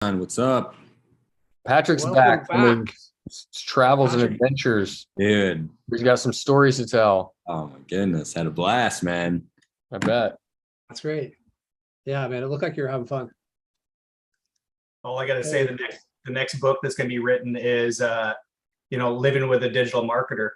What's up? Patrick's Welcome back from back. his travels and Patrick. adventures. Dude. He's got some stories to tell. Oh my goodness. Had a blast, man. I bet. That's great. Yeah, man, it looked like you were having fun. All I got to say, the next book that's going to be written is, living with a digital marketer.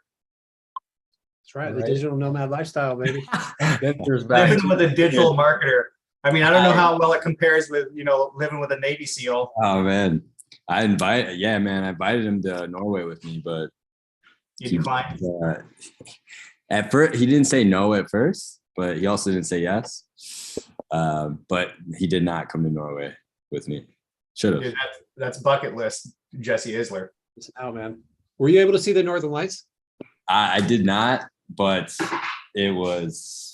That's right. The Right. digital nomad lifestyle, baby. Adventures back. Living with a digital marketer. I mean, I don't know how well it compares with, living with a Navy SEAL. Oh man. I invited him to Norway with me, but You declined. At first he didn't say no at first, but he also didn't say yes. But he did not come to Norway with me. Should have. Dude, that's bucket list, Jesse Isler. Listen out, man. Were you able to see the Northern Lights? I did not, but it was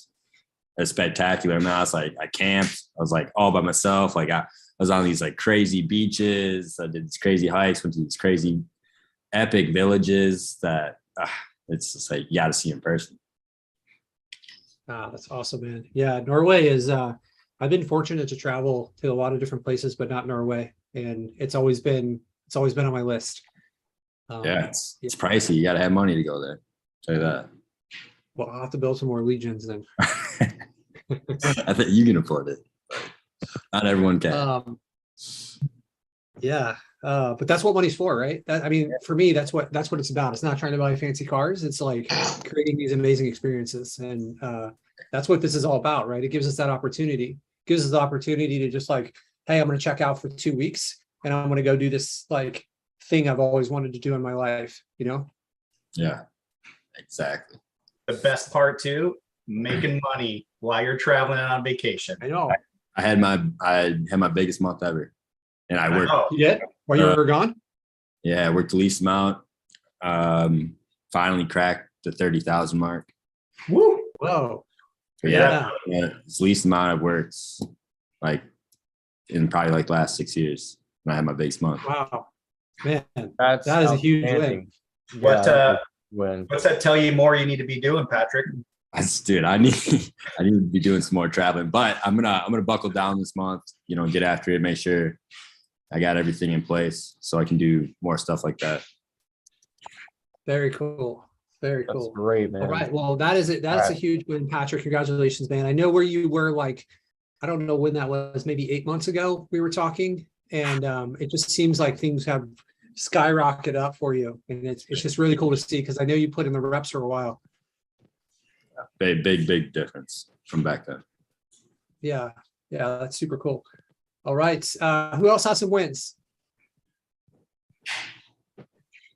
a spectacular. Man, I camped. I was like all by myself. Like I was on these like crazy beaches. I did these crazy hikes, went to these crazy epic villages that it's just like you got to see in person. That's awesome, man. Yeah, Norway is, I've been fortunate to travel to a lot of different places, but not Norway. And it's always been on my list. Yeah, it's pricey. You got to have money to go there. Tell you that. Well, I'll have to build some more legions then. I think you can afford it. Not everyone can. Yeah. But that's what money's for, right? For me, that's what it's about. It's not trying to buy fancy cars. It's like creating these amazing experiences. And that's what this is all about, right? It gives us that opportunity. It gives us the opportunity to just like, hey, I'm going to check out for 2 weeks and I'm going to go do this like thing I've always wanted to do in my life, Yeah, exactly. The best part too, making money while you're traveling on vacation. I know. I had my biggest month ever, and I worked. You did? While you were gone? Yeah, I worked the least amount. Finally cracked the 30,000 mark. Woo! Whoa. Yeah, it's the least amount I've worked like in probably like the last 6 years when I had my biggest month. Wow. Man, That is a huge win. What's that tell you more you need to be doing, Patrick? Dude, I need to be doing some more traveling, but I'm gonna buckle down this month, get after it, make sure I got everything in place so I can do more stuff like that. Very cool. Very That's cool. great, man. All right. Well, that is it. That's a huge win, Patrick. Congratulations, man. I know where you were like, I don't know when that was, maybe 8 months ago we were talking. And it just seems like things have skyrocketed up for you. And it's just really cool to see because I know you put in the reps for a while. Big difference from back then. Yeah. Yeah, that's super cool. All right. Who else has some wins?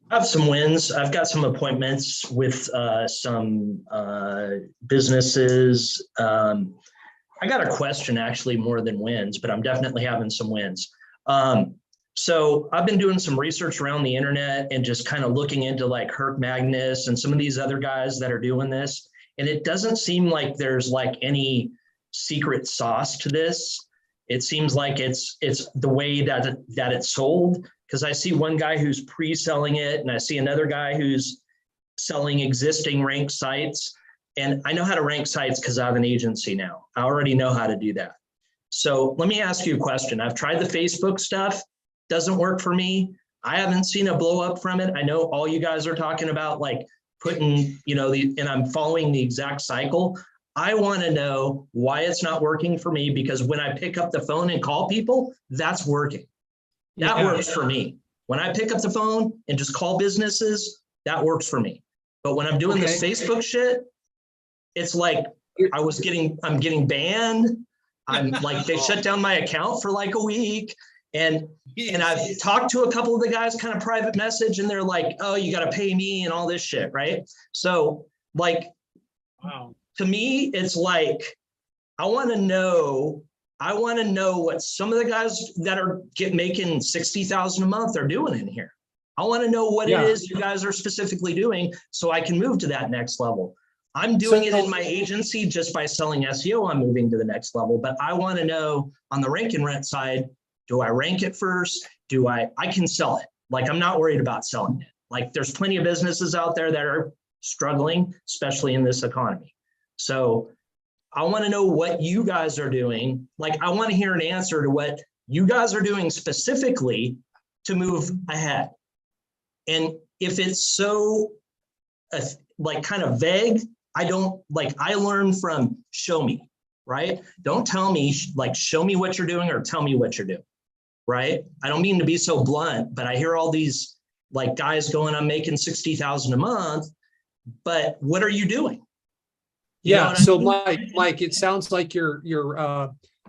I have some wins. I've got some appointments with some businesses. I got a question actually more than wins, but I'm definitely having some wins. So I've been doing some research around the internet and just kind of looking into like Herc Magnus and some of these other guys that are doing this. And it doesn't seem like there's like any secret sauce to this. It seems like it's the way that it's sold. Because I see one guy who's pre-selling it and I see another guy who's selling existing rank sites. And I know how to rank sites because I have an agency now. I already know how to do that. So let me ask you a question. I've tried the Facebook stuff. Doesn't work for me. I haven't seen a blow up from it. I know all you guys are talking about like putting, and I'm following the exact cycle. I want to know why it's not working for me because when I pick up the phone and call people, that's working. That works for me. When I pick up the phone and just call businesses, that works for me. But when I'm doing this Facebook shit, it's like I'm getting banned. I'm like, they shut down my account for like a week. And I've talked to a couple of the guys kind of private message and they're like, oh, you got to pay me and all this shit. Right. So like, wow. To me, it's like, I want to know what some of the guys that are making 60,000 a month are doing in here. I want to know what it is you guys are specifically doing so I can move to that next level. I'm doing it in my agency just by selling SEO. I'm moving to the next level, but I want to know on the rank and rent side, do I rank it first? I can sell it. Like, I'm not worried about selling it. Like, there's plenty of businesses out there that are struggling, especially in this economy. So I want to know what you guys are doing. Like, I want to hear an answer to what you guys are doing specifically to move ahead. And if it's so like kind of vague, I learn from show me, right? Don't tell me, like, show me what you're doing or tell me what you're doing, right? I don't mean to be so blunt, but I hear all these like guys going, I'm making 60,000 a month, but what are you doing? Yeah. So Mike, it sounds like you're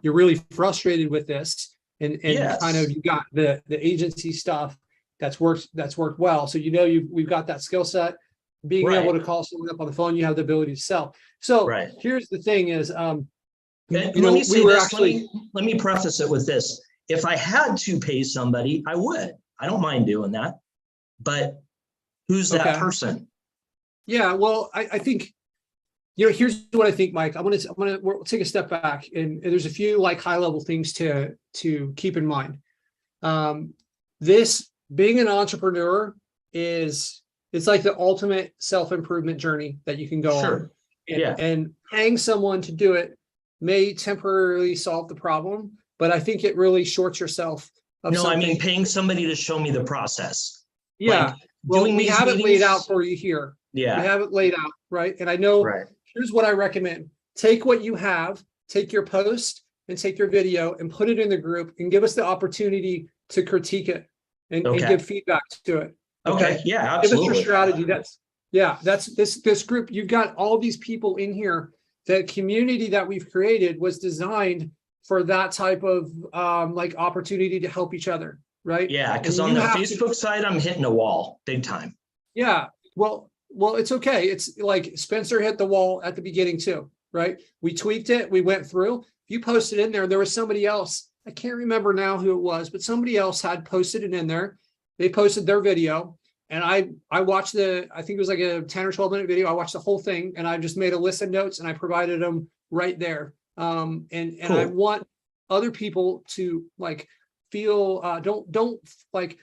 really frustrated with this, and Yes. kind of you got the agency stuff that's worked well. So we've got that skill set, being Right. able to call someone up on the phone. You have the ability to sell. So Right. here's the thing: is Let me preface it with this. If I had to pay somebody, I would. I don't mind doing that. But who's that person? Yeah, well, I think, here's what I think, Mike. We'll take a step back, and there's a few like high level things to keep in mind. This being an entrepreneur it's like the ultimate self-improvement journey that you can go on. And paying someone to do it may temporarily solve the problem, but I think it really shorts yourself of No, something. I mean paying somebody to show me the process. Yeah. Like, well, we have it laid out for you here. Yeah. We have it laid out, right? And I know, here's what I recommend. Take what you have, take your post and take your video and put it in the group and give us the opportunity to critique it and give feedback to it. Okay. Yeah, absolutely. Give us your strategy. That's this group. You've got all these people in here. The community that we've created was designed for that type of like opportunity to help each other, right? Yeah, because on the Facebook side, I'm hitting a wall big time. Yeah, well, it's okay. It's like Spencer hit the wall at the beginning too, right? We tweaked it. We went through. If you posted in there, there was somebody else. I can't remember now who it was, but somebody else had posted it in there. They posted their video, and I watched I think it was like a 10 or 12 minute video. I watched the whole thing, and I just made a list of notes and I provided them right there. And cool. I want other people to like feel don't like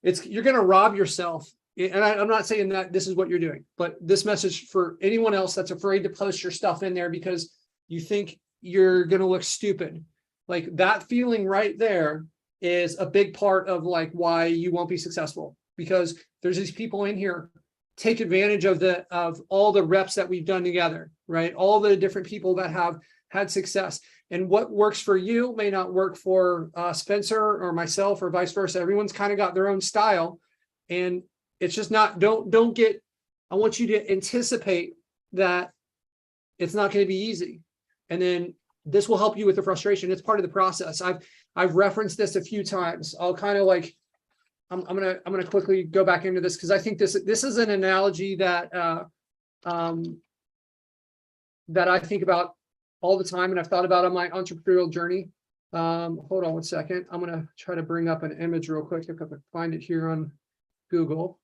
you're going to rob yourself. And I'm not saying that this is what you're doing, but this message for anyone else that's afraid to post your stuff in there because you think you're going to look stupid. Like that feeling right there is a big part of like why you won't be successful, because there's these people in here. Take advantage of all the reps that we've done together, right? All the different people that have had success, and what works for you may not work for Spencer or myself or vice versa. Everyone's kind of got their own style, and it's just not, don't get, I want you to anticipate that it's not going to be easy. And then this will help you with the frustration. It's part of the process. I've referenced this a few times. I'll kind of like, I'm gonna quickly go back into this because I think this is an analogy that that I think about all the time, and I've thought about on my entrepreneurial journey. Hold on one second. I'm gonna try to bring up an image real quick if I can find it here on Google.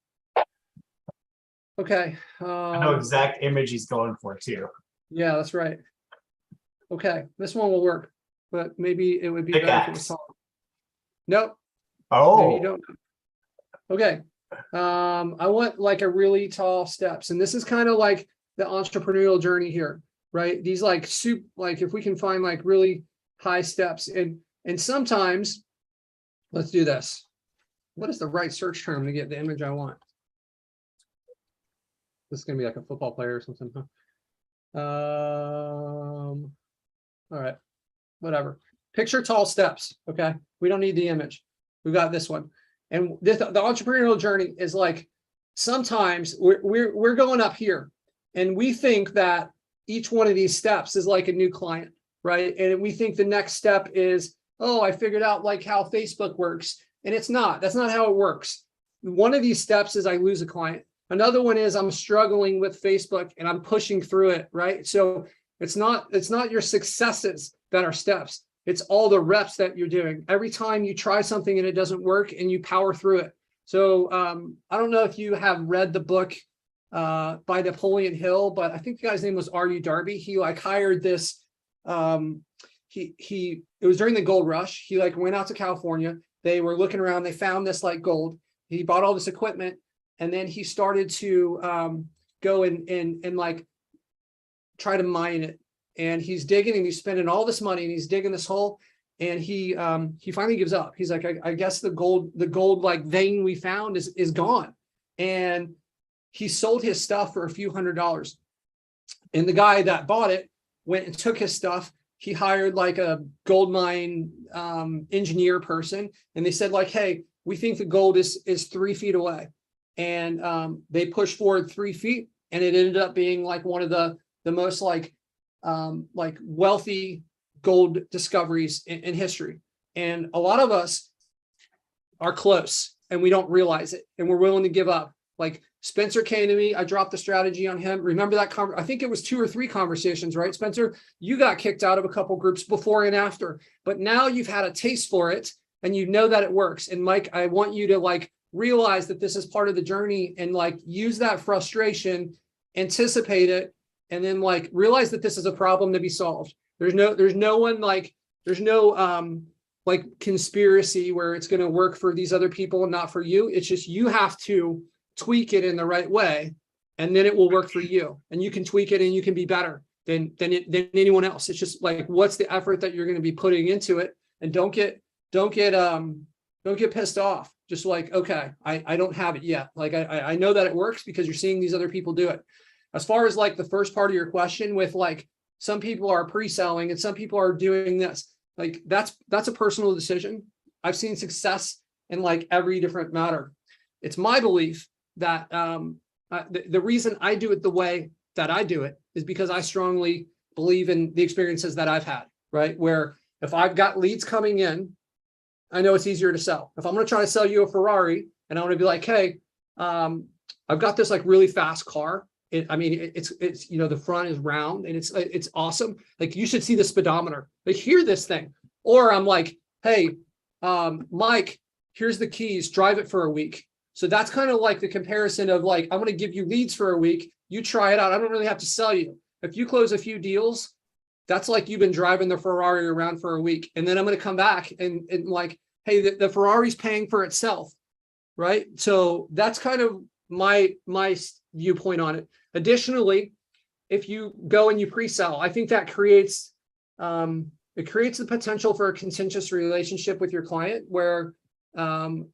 Okay. I know exact image he's going for too. Yeah, that's right. Okay, this one will work, but maybe it would be better if it was tall. Nope. Oh. Maybe you don't. Okay. I want like a really tall steps, and this is kind of like the entrepreneurial journey here, right? These like if we can find like really high steps, and sometimes, let's do this. What is the right search term to get the image I want? This is gonna be like a football player or something, huh? All right, whatever. Picture tall steps. Okay, we don't need the image. We got this one. And the entrepreneurial journey is like, sometimes we're going up here, and we think that each one of these steps is like a new client, right? And we think the next step is, oh, I figured out like how Facebook works, and it's not. That's not how it works. One of these steps is I lose a client. Another one is I'm struggling with Facebook and I'm pushing through it, right? So it's not your successes that are steps. It's all the reps that you're doing. Every time you try something and it doesn't work, and you power through it. So I don't know if you have read the book by Napoleon Hill, but I think the guy's name was R.U. Darby. He like hired this. It was during the gold rush. He like went out to California. They were looking around. They found this like gold. He bought all this equipment, and then he started to go and like try to mine it. And he's digging, and he's spending all this money, and he's digging this hole, and he finally gives up. He's like, I guess the gold like vein we found is gone. And he sold his stuff for a few $100s. And the guy that bought it went and took his stuff. He hired like a gold mine engineer person, and they said like, hey, we think the gold is 3 feet away. And they pushed forward 3 feet, and it ended up being like one of the most like wealthy gold discoveries in history. And a lot of us are close and we don't realize it, and we're willing to give up. Like Spencer came to me, I dropped the strategy on him. Remember that I think it was 2 or 3 conversations, right? Spencer, you got kicked out of a couple groups before and after, but now you've had a taste for it and you know that it works. And Mike, I want you to like realize that this is part of the journey, and like use that frustration, anticipate it, and then like realize that this is a problem to be solved. There's no one like, there's no like conspiracy where it's going to work for these other people and not for you. It's just, you have to tweak it in the right way, and then it will work for you, and you can tweak it and you can be better than anyone else. It's just like, what's the effort that you're going to be putting into it, and don't get pissed off. Just like, okay, I don't have it yet. Like I know that it works because you're seeing these other people do it. As far as like the first part of your question with like, some people are pre-selling and some people are doing this, like that's a personal decision. I've seen success in like every different matter. It's my belief that the reason I do it the way that I do it is because I strongly believe in the experiences that I've had, right? Where if I've got leads coming in, I know it's easier to sell. If I'm going to try to sell you a Ferrari and I want to be like, hey, I've got this like really fast car. It's you know, the front is round and it's awesome. Like you should see the speedometer. Like hear this thing. Or I'm like, hey, Mike, here's the keys. Drive it for a week. So that's kind of like the comparison of like, I'm going to give you leads for a week. You try it out. I don't really have to sell you. If you close a few deals, that's like you've been driving the Ferrari around for a week. And then I'm going to come back and like, hey, the Ferrari's paying for itself, right? So that's kind of my viewpoint on it. Additionally, if you go and you pre-sell, I think that creates the potential for a contentious relationship with your client where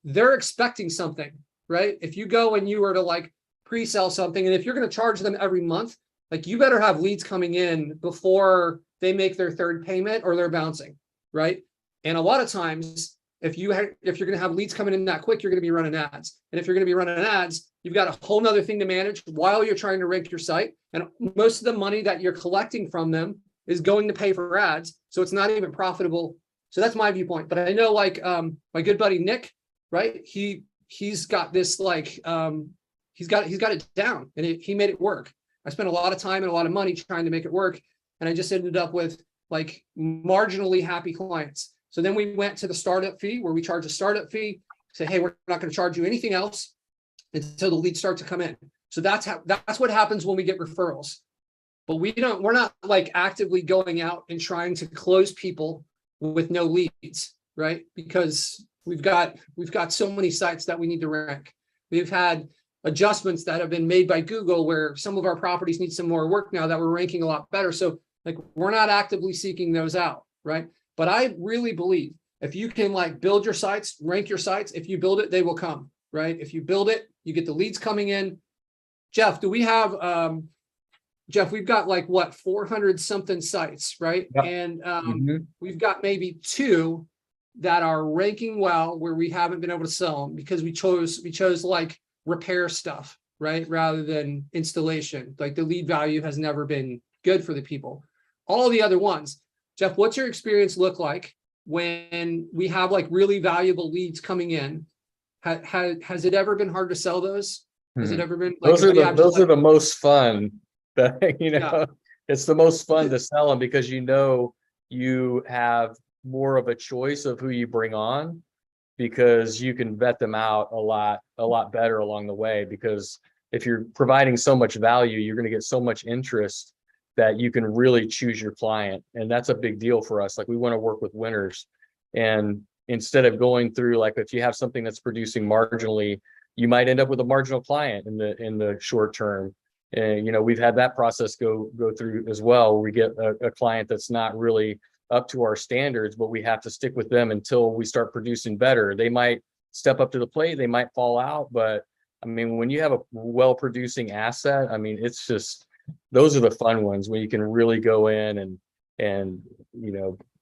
they're expecting something, right? If you go and you were to like pre-sell something, and if you're going to charge them every month, like you better have leads coming in before they make their third payment or they're bouncing, right? And a lot of times, if you're going to have leads coming in that quick, you're going to be running ads. And if you're going to be running ads, you've got a whole nother thing to manage while you're trying to rank your site. And most of the money that you're collecting from them is going to pay for ads. So it's not even profitable. So that's my viewpoint. But I know like my good buddy, Nick, right? He's got this like, he's got it down, and he made it work. I spent a lot of time and a lot of money trying to make it work. And I just ended up with like marginally happy clients. So then we went to the startup fee, where we charge a startup fee, say, hey, we're not going to charge you anything else until the leads start to come in. So that's what happens when we get referrals. But we're not like actively going out and trying to close people with no leads, right? Because we've got so many sites that we need to rank. We've had adjustments that have been made by Google where some of our properties need some more work now that we're ranking a lot better. So like we're not actively seeking those out, right? But I really believe if you can like build your sites, rank your sites, if you build it, they will come, right? If you build it, you get the leads coming in. Jeff, do we have, Jeff, we've got like what, 400 something sites, right? Yep. And we've got maybe 2 that are ranking well where we haven't been able to sell them because we chose like repair stuff, right? Rather than installation. Like the lead value has never been good for the people. All the other ones, Jeff, what's your experience look like when we have like really valuable leads coming in? Has it ever been hard to sell those? Has it ever been? Like, those are the most fun. It's the most fun to sell them because you have more of a choice of who you bring on, because you can vet them out a lot better along the way. Because if you're providing so much value, you're going to get so much interest that you can really choose your client. And that's a big deal for us. Like we want to work with winners. And instead of going through, like if you have something that's producing marginally, you might end up with a marginal client in the short term. And, we've had that process go through as well, where we get a client that's not really up to our standards, but we have to stick with them until we start producing better. They might step up to the plate, they might fall out, but I mean, when you have a well-producing asset, I mean, it's just, those are the fun ones when you can really go in and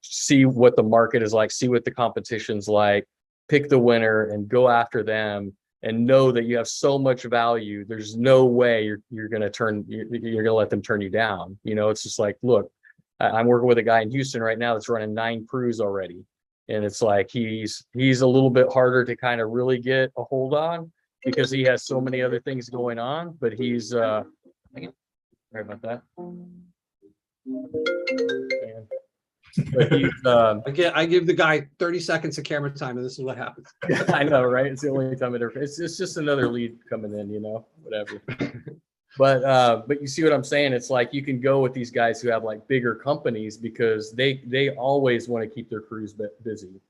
see what the market is like, see what the competition's like, pick the winner and go after them, and know that you have so much value. There's no way you're going to let them turn you down. It's just like, look, I'm working with a guy in Houston right now that's running 9 crews already. And it's like, he's a little bit harder to kind of really get a hold on because he has so many other things going on, but he's, sorry about that. But he's, I give the guy 30 seconds of camera time, and this is what happens. I know, right? It's the only time it's just another lead coming in, whatever. But you see what I'm saying? It's like you can go with these guys who have like bigger companies because they always want to keep their crews busy.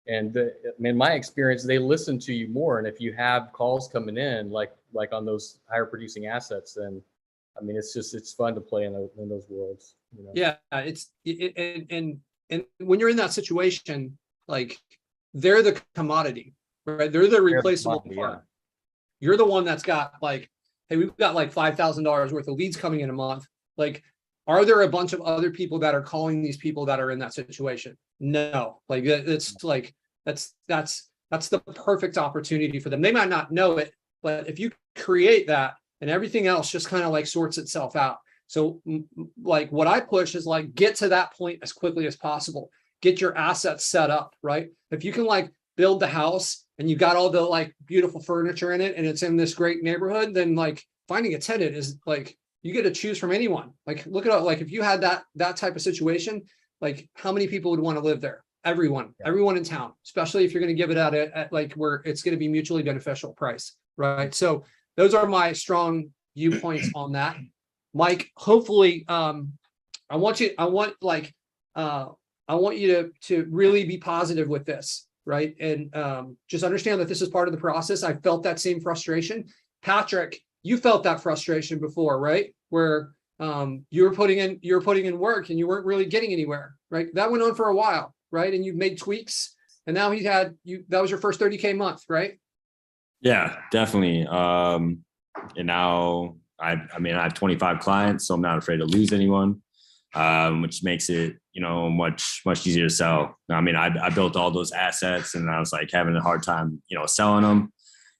And in my experience, they listen to you more. And if you have calls coming in, like on those higher producing assets, then I mean, it's fun to play in those worlds. Yeah, and when you're in that situation, like they're the commodity, right? They're the replaceable part. Yeah. You're the one that's got like, hey, we've got like $5,000 worth of leads coming in a month. Like, are there a bunch of other people that are calling these people that are in that situation? No, like it's like that's the perfect opportunity for them. They might not know it, but if you create that, and everything else just kind of like sorts itself out. So like what I push is like, get to that point as quickly as possible. Get your assets set up, right? If you can like build the house and you got all the like beautiful furniture in it and it's in this great neighborhood, then like finding a tenant is like, you get to choose from anyone. Like, look at like, if you had that type of situation, like how many people would want to live there? Everyone in town, especially if you're going to give it out at like where it's going to be mutually beneficial price, right? So those are my strong viewpoints on that. Mike, hopefully, I want you to really be positive with this, right? And just understand that this is part of the process. I felt that same frustration. Patrick, you felt that frustration before, right? Where you were putting in work and you weren't really getting anywhere, right? That went on for a while, right? And you've made tweaks, and now that was your first 30K month, right? Yeah, definitely. And now I have 25 clients, so I'm not afraid to lose anyone, which makes it, much easier to sell. I mean, I built all those assets and I was like having a hard time, selling them.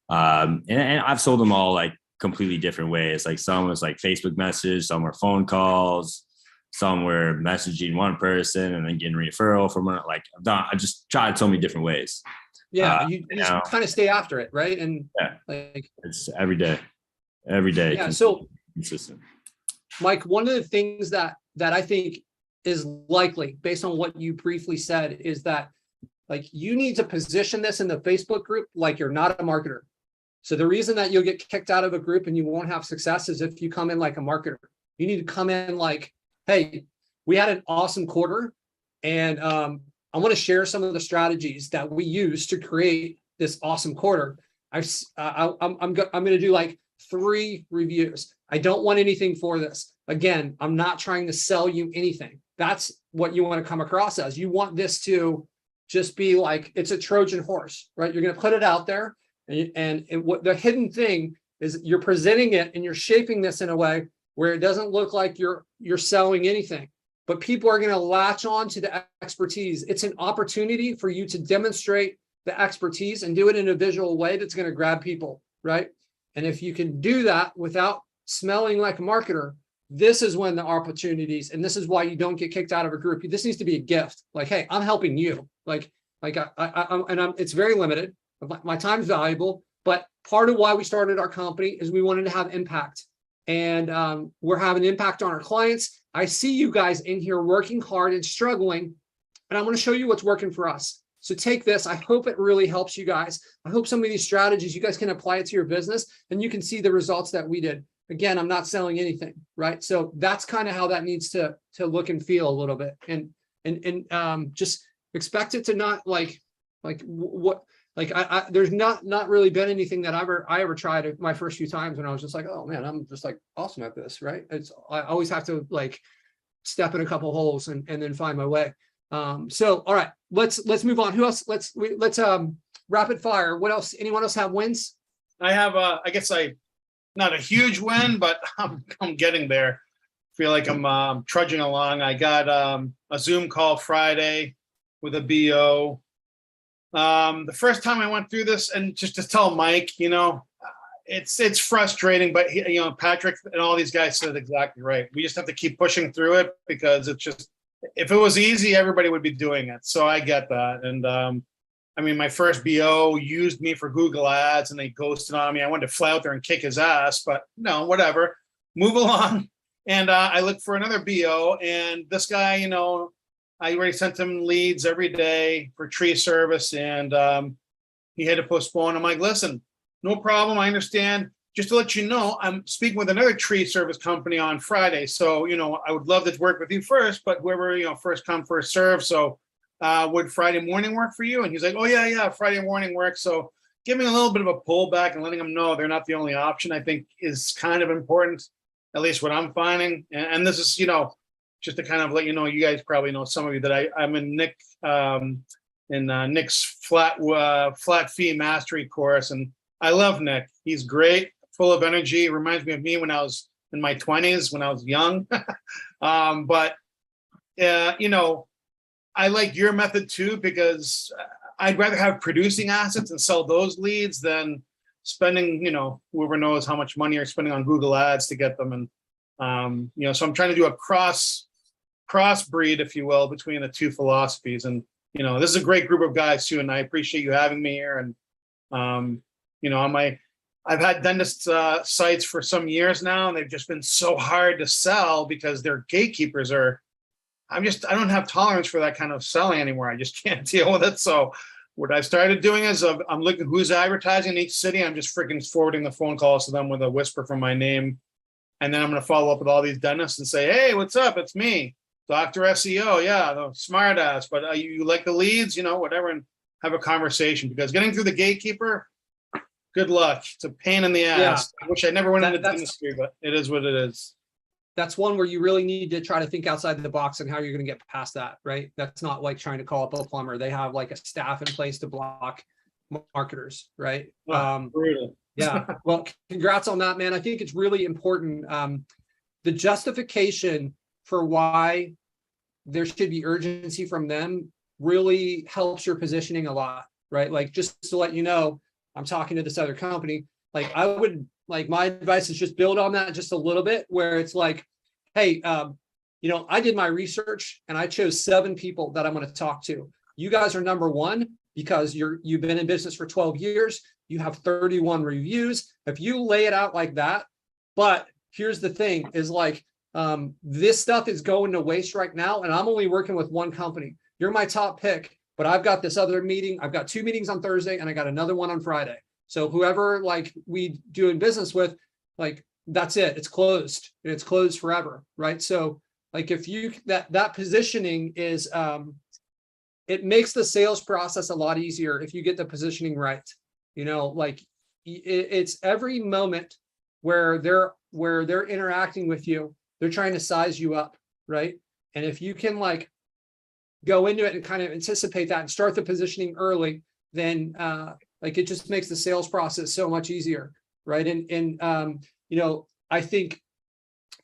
And I've sold them all like completely different ways. Like some was like Facebook message, some were phone calls, some were messaging one person and then getting referral from her. Like I just tried so many different ways. Yeah, you just kind of stay after it, right? And like it's every day. Yeah, so consistent. Mike, one of the things that I think is likely, based on what you briefly said, is that like you need to position this in the Facebook group like you're not a marketer. So the reason that you'll get kicked out of a group and you won't have success is if you come in like a marketer. You need to come in like, hey, we had an awesome quarter, and I want to share some of the strategies that we use to create this awesome quarter. I'm going to do like 3 reviews. I don't want anything for this. Again, I'm not trying to sell you anything. That's what you want to come across as. You want this to just be like, it's a Trojan horse, right? You're going to put it out there, and what the hidden thing is, you're presenting it and you're shaping this in a way where it doesn't look like you're selling anything, but people are going to latch on to the expertise. It's an opportunity for you to demonstrate the expertise and do it in a visual way that's going to grab people, right? And if you can do that without smelling like a marketer, this is when the opportunities, and this is why you don't get kicked out of a group. This needs to be a gift. Like, hey, I'm helping you. It's very limited. My time's valuable, but part of why we started our company is we wanted to have impact, and we're having impact on our clients. I see you guys in here working hard and struggling, and I'm going to show you what's working for us. So take this. I hope it really helps you guys. I hope some of these strategies, you guys can apply it to your business and you can see the results that we did. Again, I'm not selling anything, right? So that's kind of how that needs to look and feel a little bit. And just expect it to not there's not really been anything that I ever tried my first few times when I was just like, oh man, I'm just like awesome at this, right? I always have to like step in a couple holes and then find my way. So, all right, let's move on. Who else? Let's rapid fire. What else? Anyone else have wins? I have not a huge win, but I'm getting there. Feel like I'm trudging along. I got a Zoom call Friday with a BO. The first time I went through this, and just to tell Mike, it's frustrating, but Patrick and all these guys said exactly right. We just have to keep pushing through it, because it's just, if it was easy, everybody would be doing it. So I get that. And I mean, my first BO used me for Google Ads and they ghosted on me. I wanted to fly out there and kick his ass, but no, whatever. Move along. And I looked for another BO, and this guy, I already sent him leads every day for tree service, and he had to postpone. I'm like, listen, no problem. I understand. Just to let you know, I'm speaking with another tree service company on Friday. So, I would love to work with you first, but whoever, first come, first serve. So would Friday morning work for you? And he's like, oh, yeah, Friday morning works. So giving a little bit of a pullback and letting them know they're not the only option, I think is kind of important, at least what I'm finding. And this is, just to kind of let you know, you guys probably know, some of you, that I'm in Nick's flat fee mastery course. And I love Nick. He's great, full of energy. Reminds me of me when I was in my 20s, when I was young. I like your method too, because I'd rather have producing assets and sell those leads than spending, whoever knows how much money you're spending on Google Ads to get them. And, so I'm trying to do a crossbreed, if you will, between the two philosophies. And, this is a great group of guys too. And I appreciate you having me here. And, I've had dentist sites for some years now, and they've just been so hard to sell because their gatekeepers are, I don't have tolerance for that kind of selling anymore. I just can't deal with it. So what I've started doing is I'm looking who's advertising in each city. I'm just freaking forwarding the phone calls to them with a whisper from my name. And then I'm going to follow up with all these dentists and say, hey, what's up? It's me, Dr. SEO. Yeah, the smart ass, but you like the leads, whatever, and have a conversation, because getting through the gatekeeper, good luck. It's a pain in the ass. Yeah. I wish I never went into dentistry, but it is what it is. That's one where you really need to try to think outside the box and how you're going to get past that, right? That's not like trying to call up a plumber. They have like a staff in place to block marketers, right? Brutal. Yeah. Well, congrats on that, man. I think it's really important. The justification for why there should be urgency from them really helps your positioning a lot, right? Like, just to let you know, I'm talking to this other company. Like, my advice is just build on that just a little bit, where it's like, hey, I did my research and I chose 7 people that I'm going to talk to. You guys are number 1 because you've been in business for 12 years. You have 31 reviews. If you lay it out like that, but here's the thing is like, this stuff is going to waste right now. And I'm only working with one company. You're my top pick, but I've got this other meeting. I've got 2 meetings on Thursday and I got another one on Friday. So whoever like we doing business with, like, that's it. It's closed. It's closed forever. Right. So like, if you, that positioning is, it makes the sales process a lot easier if you get the positioning right. Like it's every moment where they're interacting with you, they're trying to size you up. Right. And if you can like go into it and kind of anticipate that and start the positioning early, then, like, it just makes the sales process so much easier, right? And I think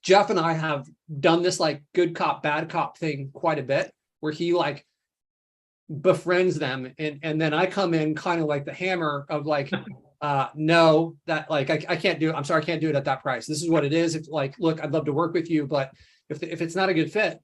Jeff and I have done this like good cop, bad cop thing quite a bit, where he like befriends them, and then I come in kind of like the hammer of like, no, that like I can't do it. I'm sorry, I can't do it at that price. This is what it is. If like, look, I'd love to work with you, but if it's not a good fit,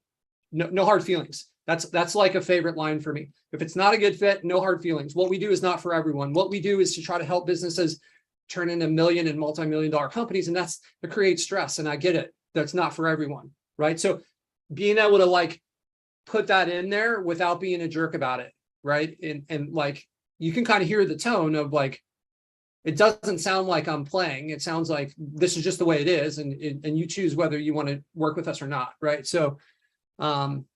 no hard feelings. That's like a favorite line for me. If it's not a good fit, no hard feelings. What we do is not for everyone. What we do is to try to help businesses turn into million and multi-million-dollar companies. And that's to create stress. And I get it. That's not for everyone. Right. So being able to like put that in there without being a jerk about it. Right. And like, you can kind of hear the tone of like, it doesn't sound like I'm playing. It sounds like this is just the way it is. And you choose whether you want to work with us or not. Right. So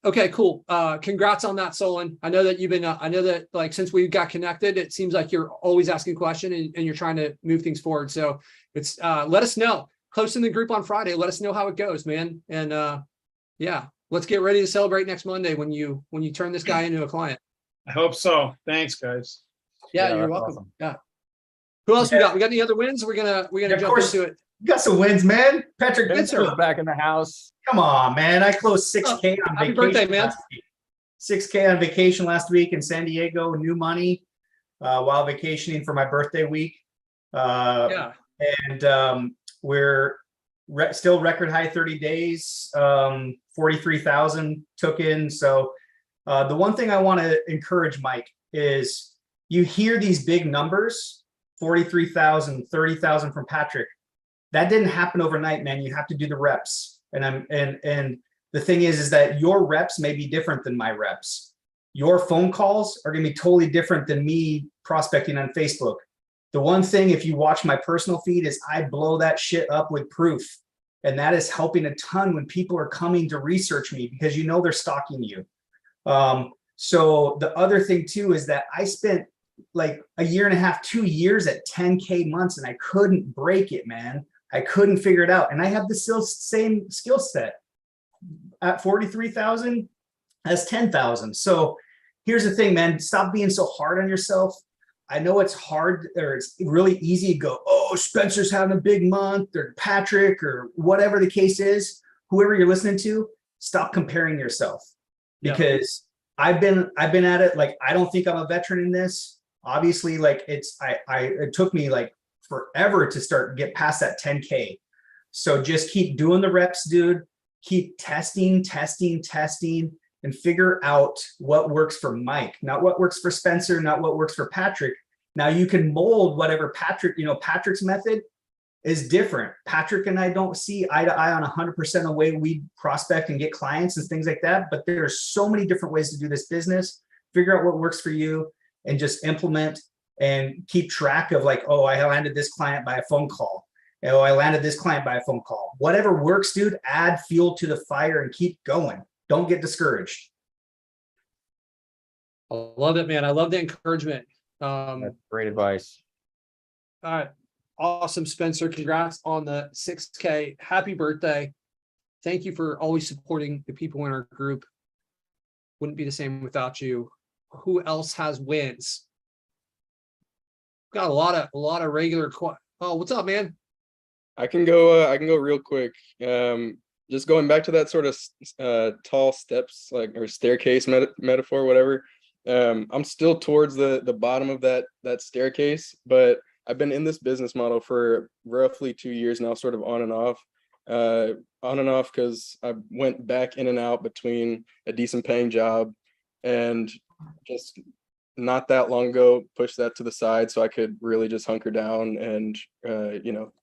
okay, cool. Congrats on that, Solon. I know that you've been, I know that like, since we got connected, it seems like you're always asking questions and you're trying to move things forward. So it's, let us know, post in the group on Friday, let us know how it goes, man. And, yeah, let's get ready to celebrate next Monday when you turn this guy into a client. I hope so. Thanks, guys. Yeah, Yeah, you're that's welcome. awesome. Yeah. Who else we got? We got any other wins? We're gonna of jump course. into it. You got some wins, man. Patrick, Spencer's back in the house. come on, man. I closed 6K on Happy vacation birthday, man. last week. 6K on vacation last week in San Diego, new money, while vacationing for my birthday week. Yeah. And we're still record high 30 days, 43,000 took in. So the one thing I want to encourage, Mike, is you hear these big numbers, 43,000, 30,000 from Patrick. That didn't happen overnight, man. You have to do the reps. And the thing is that your reps may be different than my reps. Your phone calls are going to be totally different than me prospecting on Facebook. The one thing, if you watch my personal feed, is I blow that shit up with proof. And that is helping a ton when people are coming to research me because you know they're stalking you. So the other thing too is that I spent like a year and a half, 2 years at 10K months and I couldn't break it, man. I couldn't figure it out. And I have the same skill set at 43,000 as 10,000. So here's the thing, man, stop being so hard on yourself. I know it's hard, or it's really easy to go, oh, Spencer's having a big month, or Patrick, or whatever the case is, whoever you're listening to, stop comparing yourself. Because I've been at it, like, I don't think I'm a veteran in this. Obviously, like it took me like forever to get past that 10K. So just keep doing the reps, dude. Keep testing, and figure out what works for Mike, not what works for Spencer, not what works for Patrick. Now you can mold whatever Patrick, Patrick's method is different. Patrick and I don't see eye to eye on 100% of the way we prospect and get clients and things like that. But there are so many different ways to do this business. Figure out what works for you and just implement and keep track of like, oh, I landed this client by a phone call. Oh, I landed this client by a phone call. Whatever works, dude, add fuel to the fire and keep going. Don't get discouraged. I love it, man. I love the encouragement. That's great advice. All right. Awesome, Spencer. Congrats on the 6K. Happy birthday. Thank you for always supporting the people in our group. Wouldn't be the same without you. Who else has wins? Got a lot of regular. Oh, what's up, man? I can go real quick. Just going back to that sort of tall steps, like, or staircase metaphor, whatever. I'm still towards the bottom of that staircase, but I've been in this business model for roughly 2 years now, sort of on and off, because I went back in and out between a decent paying job and just not that long ago pushed that to the side so I could really just hunker down and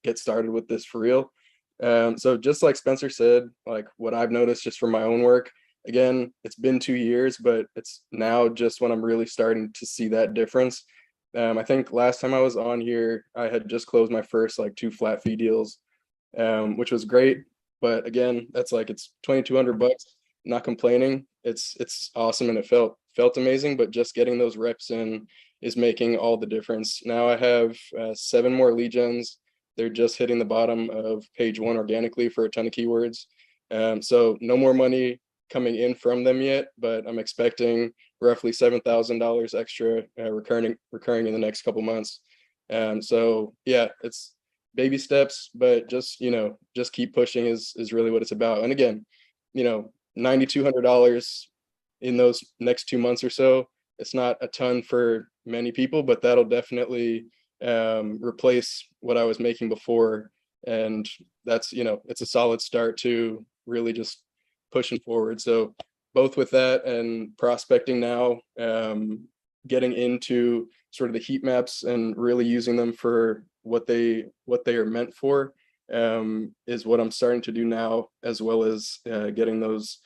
get started with this for real. So just like Spencer said, like what I've noticed just from my own work, again, it's been 2 years, but it's now just when I'm really starting to see that difference. I think last time I was on here, I had just closed my first like 2 flat fee deals, which was great. But again, that's like, it's $2,200, not complaining. It's awesome. And it felt amazing, but just getting those reps in is making all the difference. Now I have 7 more lead gens. They're just hitting the bottom of page 1 organically for a ton of keywords. So no more money coming in from them yet, but I'm expecting roughly $7,000 extra recurring in the next couple months. So yeah, it's baby steps, but just keep pushing is really what it's about. And again, $9,200 in those next 2 months or so. It's not a ton for many people, but that'll definitely replace what I was making before. And that's, it's a solid start to really just pushing forward. So both with that and prospecting now, getting into sort of the heat maps and really using them for what they are meant for, is what I'm starting to do now, as well as getting those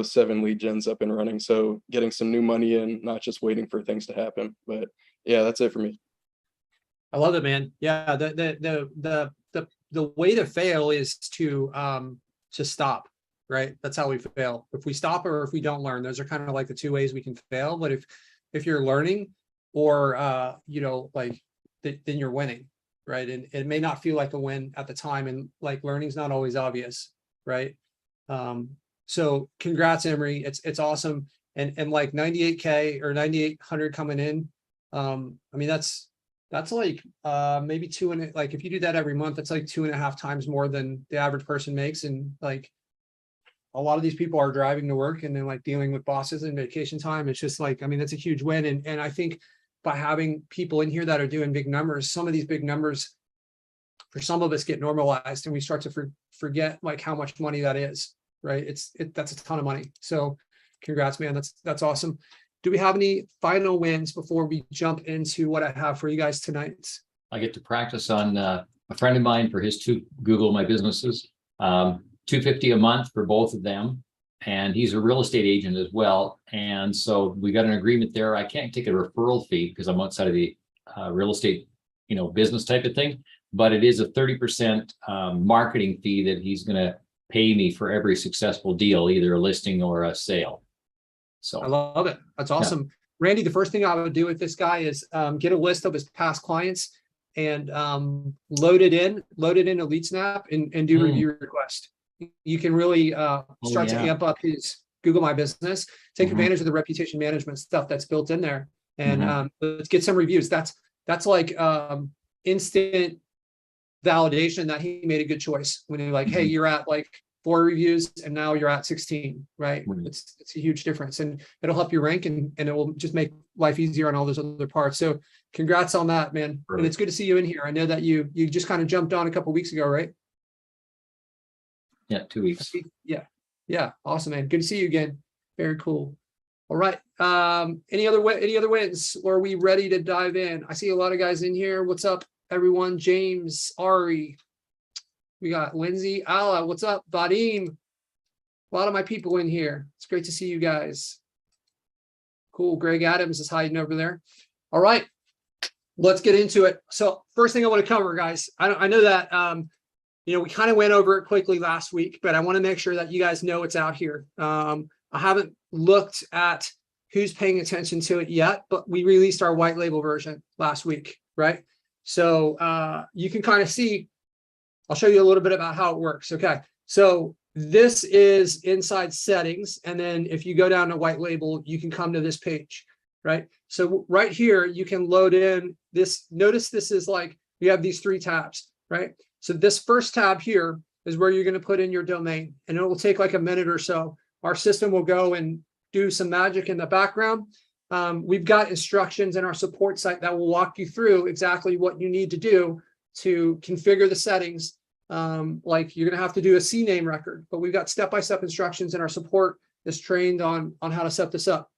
7 lead gens up and running. So getting some new money in, not just waiting for things to happen. But yeah, that's it for me. I love it, man. Yeah, the way to fail is to stop, right? That's how we fail. If we stop or if we don't learn, those are kind of like the 2 ways we can fail. But if you're learning or then you're winning, right? And it may not feel like a win at the time, and like learning's not always obvious, right? So congrats, Emery. It's awesome. And like 98K or 9,800 coming in. I mean, that's like maybe like if you do that every month, that's like 2.5 times more than the average person makes. And like a lot of these people are driving to work and then like dealing with bosses and vacation time. It's just like, I mean, that's a huge win. And I think by having people in here that are doing big numbers, some of these big numbers for some of us get normalized and we start to forget like how much money that is, right? That's a ton of money. So congrats, man. That's awesome. Do we have any final wins before we jump into what I have for you guys tonight? I get to practice on a friend of mine for his 2 Google My Businesses, $250 a month for both of them. And he's a real estate agent as well. And so we got an agreement there. I can't take a referral fee because I'm outside of the real estate, business type of thing, but it is a 30% marketing fee that he's going to pay me for every successful deal, either a listing or a sale. So I love it. That's awesome. Yeah. Randy, the first thing I would do with this guy is get a list of his past clients and load it in a LeadSnap and do review request. You can really start to amp up his Google My Business, take advantage of the reputation management stuff that's built in there. And let's get some reviews. That's like instant validation that he made a good choice when you're like, hey, you're at like 4 reviews and now you're at 16, right? It's a huge difference and it'll help you rank and it will just make life easier on all those other parts. So congrats on that, man. Right. And it's good to see you in here. I know that you just kind of jumped on a couple of weeks ago, right? Yeah, 2 weeks. Yeah. Awesome, man. Good to see you again. Very cool. All right. Any other wins? Or are we ready to dive in? I see a lot of guys in here. What's up, everyone? James, Ari. We got Lindsay, Ala. What's up? Vadim. A lot of my people in here. It's great to see you guys. Cool. Greg Adams is hiding over there. All right. Let's get into it. So first thing I want to cover, guys. I know that we kind of went over it quickly last week, but I want to make sure that you guys know it's out here. I haven't looked at who's paying attention to it yet, but we released our white label version last week, right? So you can kind of see, I'll show you a little bit about how it works. Okay, so this is inside settings. And then if you go down to white label, you can come to this page, right? So right here, you can load in this. Notice this is like, we have these 3 tabs, right? So this first tab here is where you're going to put in your domain and it will take like a minute or so. Our system will go and do some magic in the background. We've got instructions in our support site that will walk you through exactly what you need to do to configure the settings. Like you're going to have to do a CNAME record, but we've got step-by-step instructions and our support is trained on how to set this up.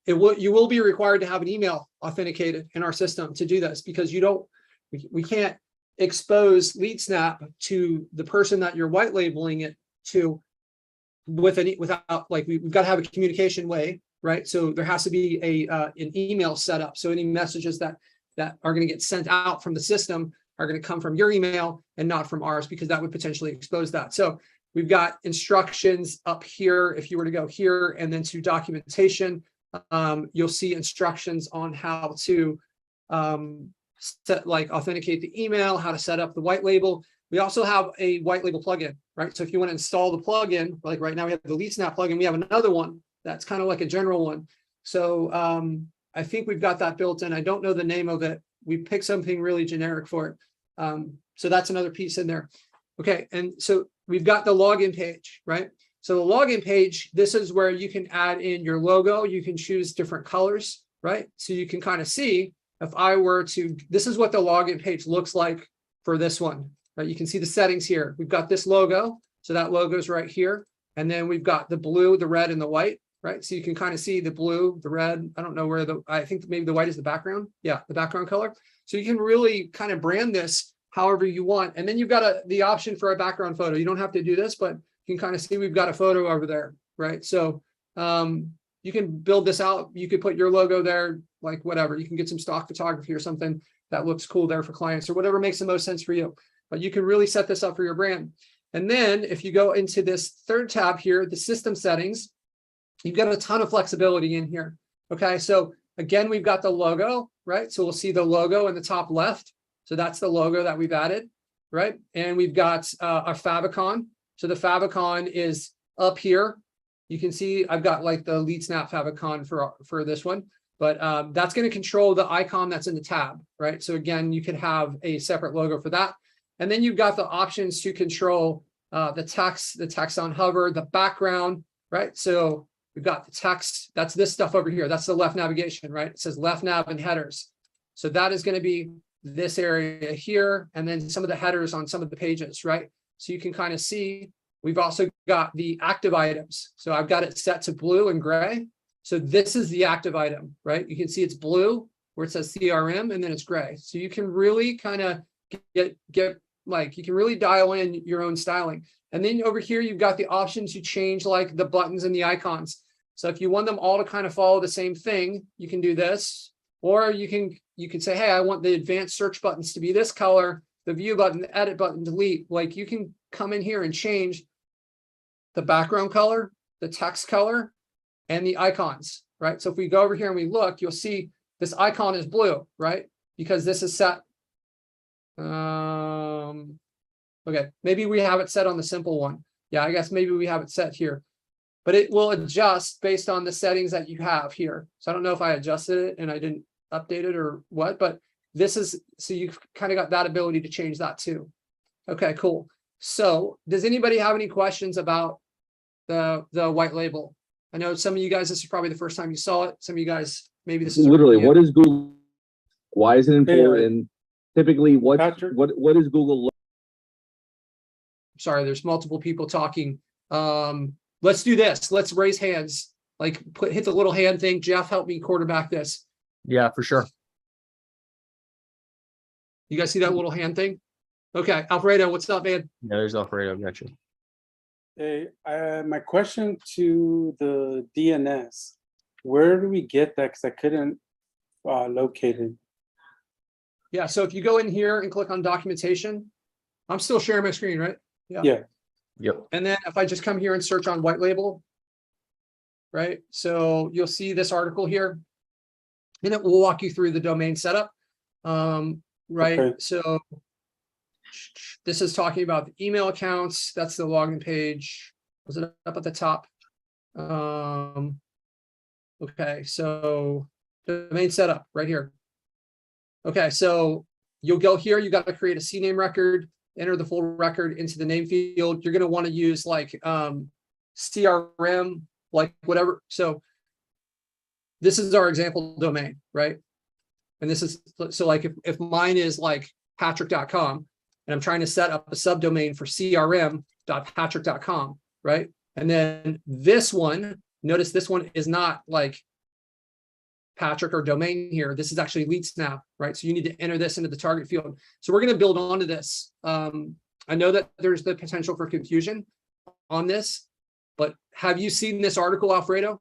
You will be required to have an email authenticated in our system to do this because we can't expose LeadSnap to the person that you're white labeling it to without like we've got to have a communication way, right? So there has to be an email set up. So any messages that are going to get sent out from the system are going to come from your email and not from ours because that would potentially expose that. So we've got instructions up here. If you were to go here and then to documentation, you'll see instructions on how to authenticate the email, how to set up the white label. We also have a white label plugin, right? So if you want to install the plugin, like right now we have the LeadSnap plugin, we have another one that's kind of like a general one. So I think we've got that built in. I don't know the name of it. We picked something really generic for it. So that's another piece in there. Okay, and so we've got the login page, right? So the login page, this is where you can add in your logo. You can choose different colors, right? So you can kind of see if I were to, this is what the login page looks like for this one, right? You can see the settings here. We've got this logo. So that logo is right here. And then we've got the blue, the red, and the white, right? So you can kind of see the blue, the red. I don't know where I think maybe the white is the background. Yeah, the background color. So you can really kind of brand this however you want. And then you've got the option for a background photo. You don't have to do this, but you can kind of see we've got a photo over there, right? So you can build this out. You could put your logo there, like whatever. You can get some stock photography or something that looks cool there for clients or whatever makes the most sense for you. But you can really set this up for your brand. And then if you go into this third tab here, the system settings, you've got a ton of flexibility in here. Okay, so again, we've got the logo, right? So we'll see the logo in the top left. So that's the logo that we've added, right? And we've got our favicon. So the favicon is up here, you can see I've got like the LeadSnap favicon for this one, but that's going to control the icon that's in the tab, right? So again, you could have a separate logo for that. And then you've got the options to control the text on hover, the background, right? So we've got the text, that's this stuff over here. That's the left navigation, right? It says left nav and headers. So that is going to be this area here, and then some of the headers on some of the pages, right? So you can kind of see, we've also got the active items. So I've got it set to blue and gray. So this is the active item, right? You can see it's blue where it says CRM, and then it's gray. So you can really kind of get like, you can really dial in your own styling. And then over here, you've got the option to change like the buttons and the icons. So if you want them all to kind of follow the same thing, you can do this, or you can say, hey, I want the advanced search buttons to be this color, the view button, the edit button, delete. Like you can come in here and change the background color, the text color, and the icons, right? So if we go over here and we look, you'll see this icon is blue, right? Because this is set. Okay, maybe we have it set on the simple one. Yeah, I guess maybe we have it set here, but it will adjust based on the settings that you have here. So I don't know if I adjusted it and I didn't update it or what, but this is, so you've kind of got that ability to change that too. Okay, cool. So does anybody have any questions about the white label? I know some of you guys, this is probably the first time you saw it. Some of you guys, maybe this is literally, what is Google? Why is it important? Typically, what is Google? Sorry, there's multiple people talking. Let's do this. Let's raise hands. Like hit the little hand thing. Jeff, help me quarterback this. Yeah, for sure. You guys see that little hand thing? Okay, Alfredo, what's up, man? Yeah, there's Alfredo. Gotcha. Hey, my question to the DNS, where do we get that? Because I couldn't locate it. Yeah, so if you go in here and click on documentation, I'm still sharing my screen, right? Yeah. Yep. And then if I just come here and search on Whitelabel, right? So you'll see this article here, and it will walk you through the domain setup, right? Okay. So this is talking about the email accounts. That's the login page. Was it up at the top? Okay, so domain setup right here. Okay, so you'll go here. You got to create a CNAME record, enter the full record into the name field. You're going to want to use like CRM, like whatever. So this is our example domain, right? And this is, so like if mine is like patrick.com, and I'm trying to set up a subdomain for crm.patrick.com, right? And then this one, notice this one is not like Patrick or domain here. This is actually LeadSnap, right? So you need to enter this into the target field. So we're going to build onto this. I know that there's the potential for confusion on this, but have you seen this article, Alfredo?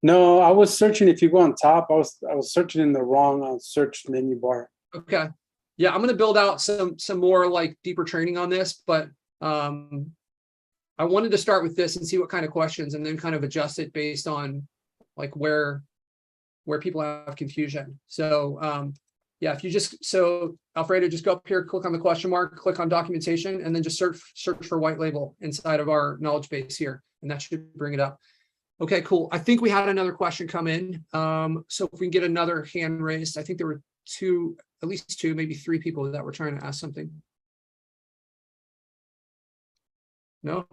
No, I was searching. If you go on top, I was searching in the wrong search menu bar. Okay. Yeah, I'm going to build out some more like deeper training on this, but I wanted to start with this and see what kind of questions, and then kind of adjust it based on like where people have confusion. So yeah, if you just, so Alfredo, just go up here, click on the question mark, click on documentation, and then just search for Whitelabel inside of our knowledge base here, and that should bring it up. Okay, cool. I think we had another question come in. So if we can get another hand raised, I think there were at least two, maybe three people that were trying to ask something. No?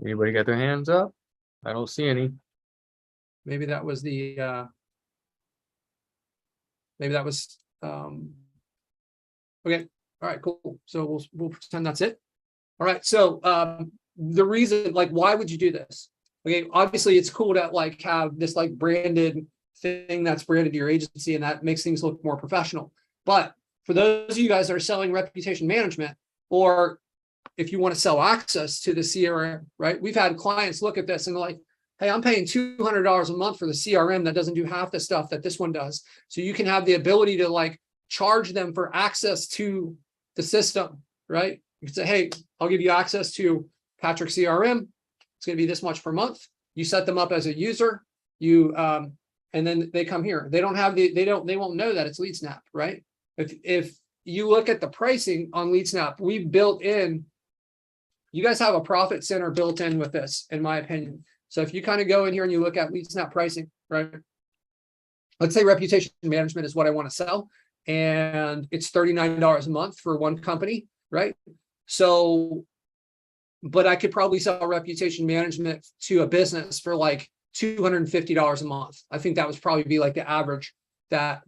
Anybody got their hands up? I don't see any. Maybe that was the maybe that was okay. All right, cool. So we'll pretend that's it. All right. So the reason, like, why would you do this? Okay, obviously it's cool to like have this like branded thing that's branded to your agency, and that makes things look more professional. But for those of you guys that are selling reputation management, or if you want to sell access to the CRM, right? We've had clients look at this and they're like, hey, I'm paying $200 a month for the CRM that doesn't do half the stuff that this one does. So you can have the ability to like charge them for access to the system, right? You can say, hey, I'll give you access to Patrick CRM. It's going to be this much per month. You set them up as a user, and then they come here. They don't have they won't know that it's LeadSnap, right? If you look at the pricing on LeadSnap, we built in, you guys have a profit center built in with this, in my opinion. So if you kind of go in here and you look at LeadSnap pricing, right? Let's say reputation management is what I want to sell, and it's $39 a month for one company, right? So, but I could probably sell reputation management to a business for like $250 a month. I think that would probably be like the average that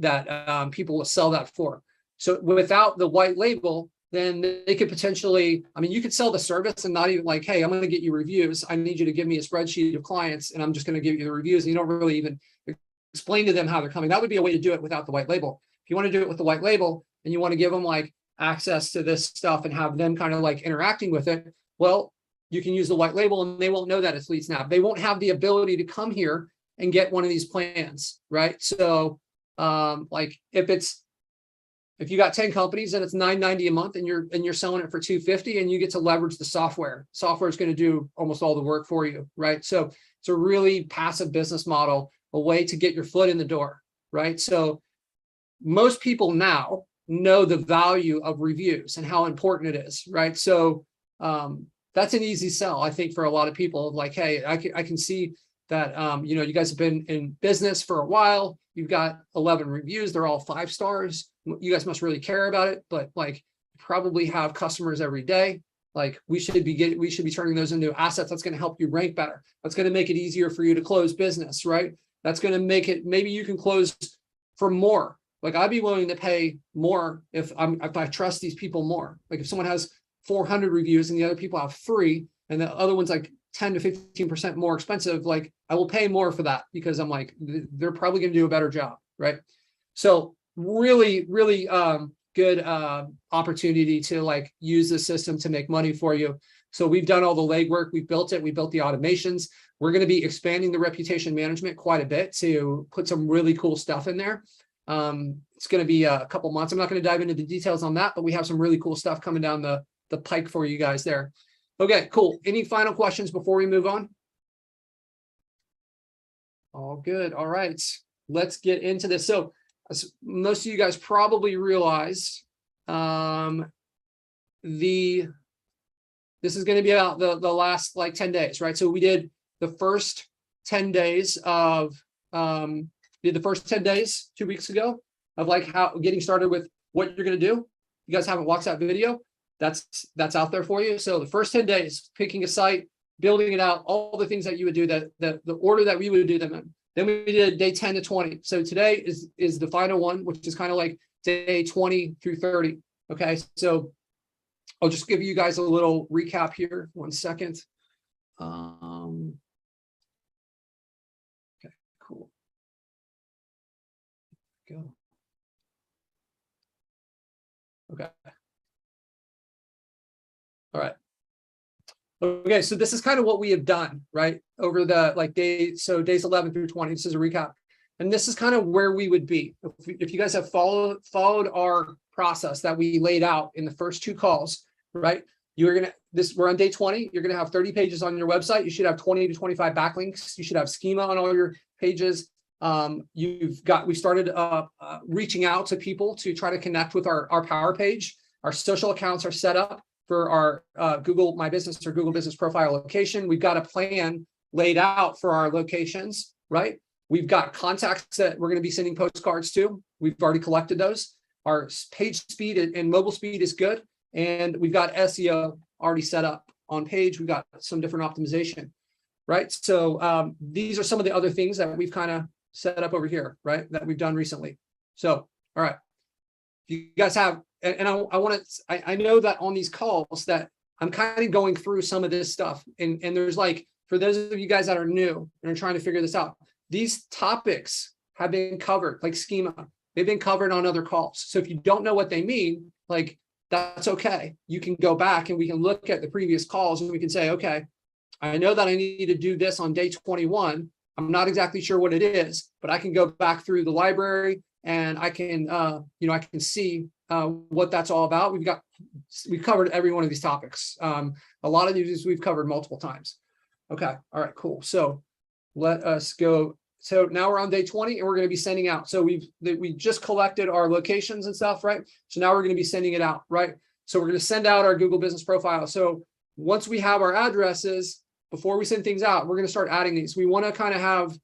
people will sell that for. So without the white label, then they could potentially, I mean, you could sell the service and not even like, hey, I'm going to get you reviews. I need you to give me a spreadsheet of clients and I'm just going to give you the reviews. And you don't really even explain to them how they're coming. That would be a way to do it without the white label. If you want to do it with the white label and you want to give them like access to this stuff and have them kind of like interacting with it, well, you can use the white label and they won't know that it's LeadSnap. They won't have the ability to come here and get one of these plans, right? So like if you got 10 companies and it's $9.90 a month and you're selling it for $250 and you get to leverage the software. Software is going to do almost all the work for you, right? So it's a really passive business model, a way to get your foot in the door, right? So most people now know the value of reviews and how important it is, right? So that's an easy sell, I think, for a lot of people. Like, hey, I can see that you know, you guys have been in business for a while. You've got 11 reviews. They're all 5 stars. You guys must really care about it, but like probably have customers every day. Like we should be turning those into assets. That's going to help you rank better. That's going to make it easier for you to close business, right? That's going to make it, maybe you can close for more. Like I'd be willing to pay more if I trust these people more. Like if someone has 400 reviews and the other people have 3 and the other one's like 10 to 15% more expensive, like I will pay more for that because I'm like, they're probably going to do a better job, right? So really, really good opportunity to like use the system to make money for you. So we've done all the legwork, we've built it, we built the automations. We're going to be expanding the reputation management quite a bit to put some really cool stuff in there. It's going to be a couple months. I'm not going to dive into the details on that, but we have some really cool stuff coming down the pike for you guys there. Okay, cool. Any final questions before we move on? All good. All right, let's get into this. So as most of you guys probably realize, this is going to be about the last like 10 days, right? So we did the first 10 days of, did the first 10 days 2 weeks ago of like how getting started with what you're going to do. You guys haven't watched that video? That's out there for you. So the first 10 days, picking a site, building it out, all the things that you would do, the order that we would do them in. Then we did day 10 to 20. So today is the final one, which is kind of like day 20 through 30. Okay, so I'll just give you guys a little recap here. 1 second. Okay, cool. Go. Okay. All right. Okay, so this is kind of what we have done, right? Over the like days 11 through 20. This is a recap. And this is kind of where we would be. If you guys have followed our process that we laid out in the first 2 calls, right? We're on day 20. You're gonna have 30 pages on your website. You should have 20 to 25 backlinks. You should have schema on all your pages. We started reaching out to people to try to connect with our power page. Our social accounts are set up for our Google My Business or Google Business Profile location. We've got a plan laid out for our locations, right? We've got contacts that we're going to be sending postcards to. We've already collected those. Our page speed and mobile speed is good. And we've got SEO already set up on page. We've got some different optimization, right? So these are some of the other things that we've kind of set up over here, right? That we've done recently. So, all right. You guys have, and I know that on these calls that I'm kind of going through some of this stuff. And there's like, for those of you guys that are new and are trying to figure this out, these topics have been covered, like schema. They've been covered on other calls. So if you don't know what they mean, like that's okay. You can go back and we can look at the previous calls and we can say, okay, I know that I need to do this on day 21. I'm not exactly sure what it is, but I can go back through the library and I can, I can see what that's all about. We've covered every one of these topics. A lot of these we've covered multiple times. Okay. All right, cool. So let us go. So now we're on day 20 and we're going to be sending out. So we just collected our locations and stuff, right? So now we're going to be sending it out, right? So we're going to send out our Google Business Profile. So once we have our addresses, before we send things out, we're going to start adding these. We want to kind of have,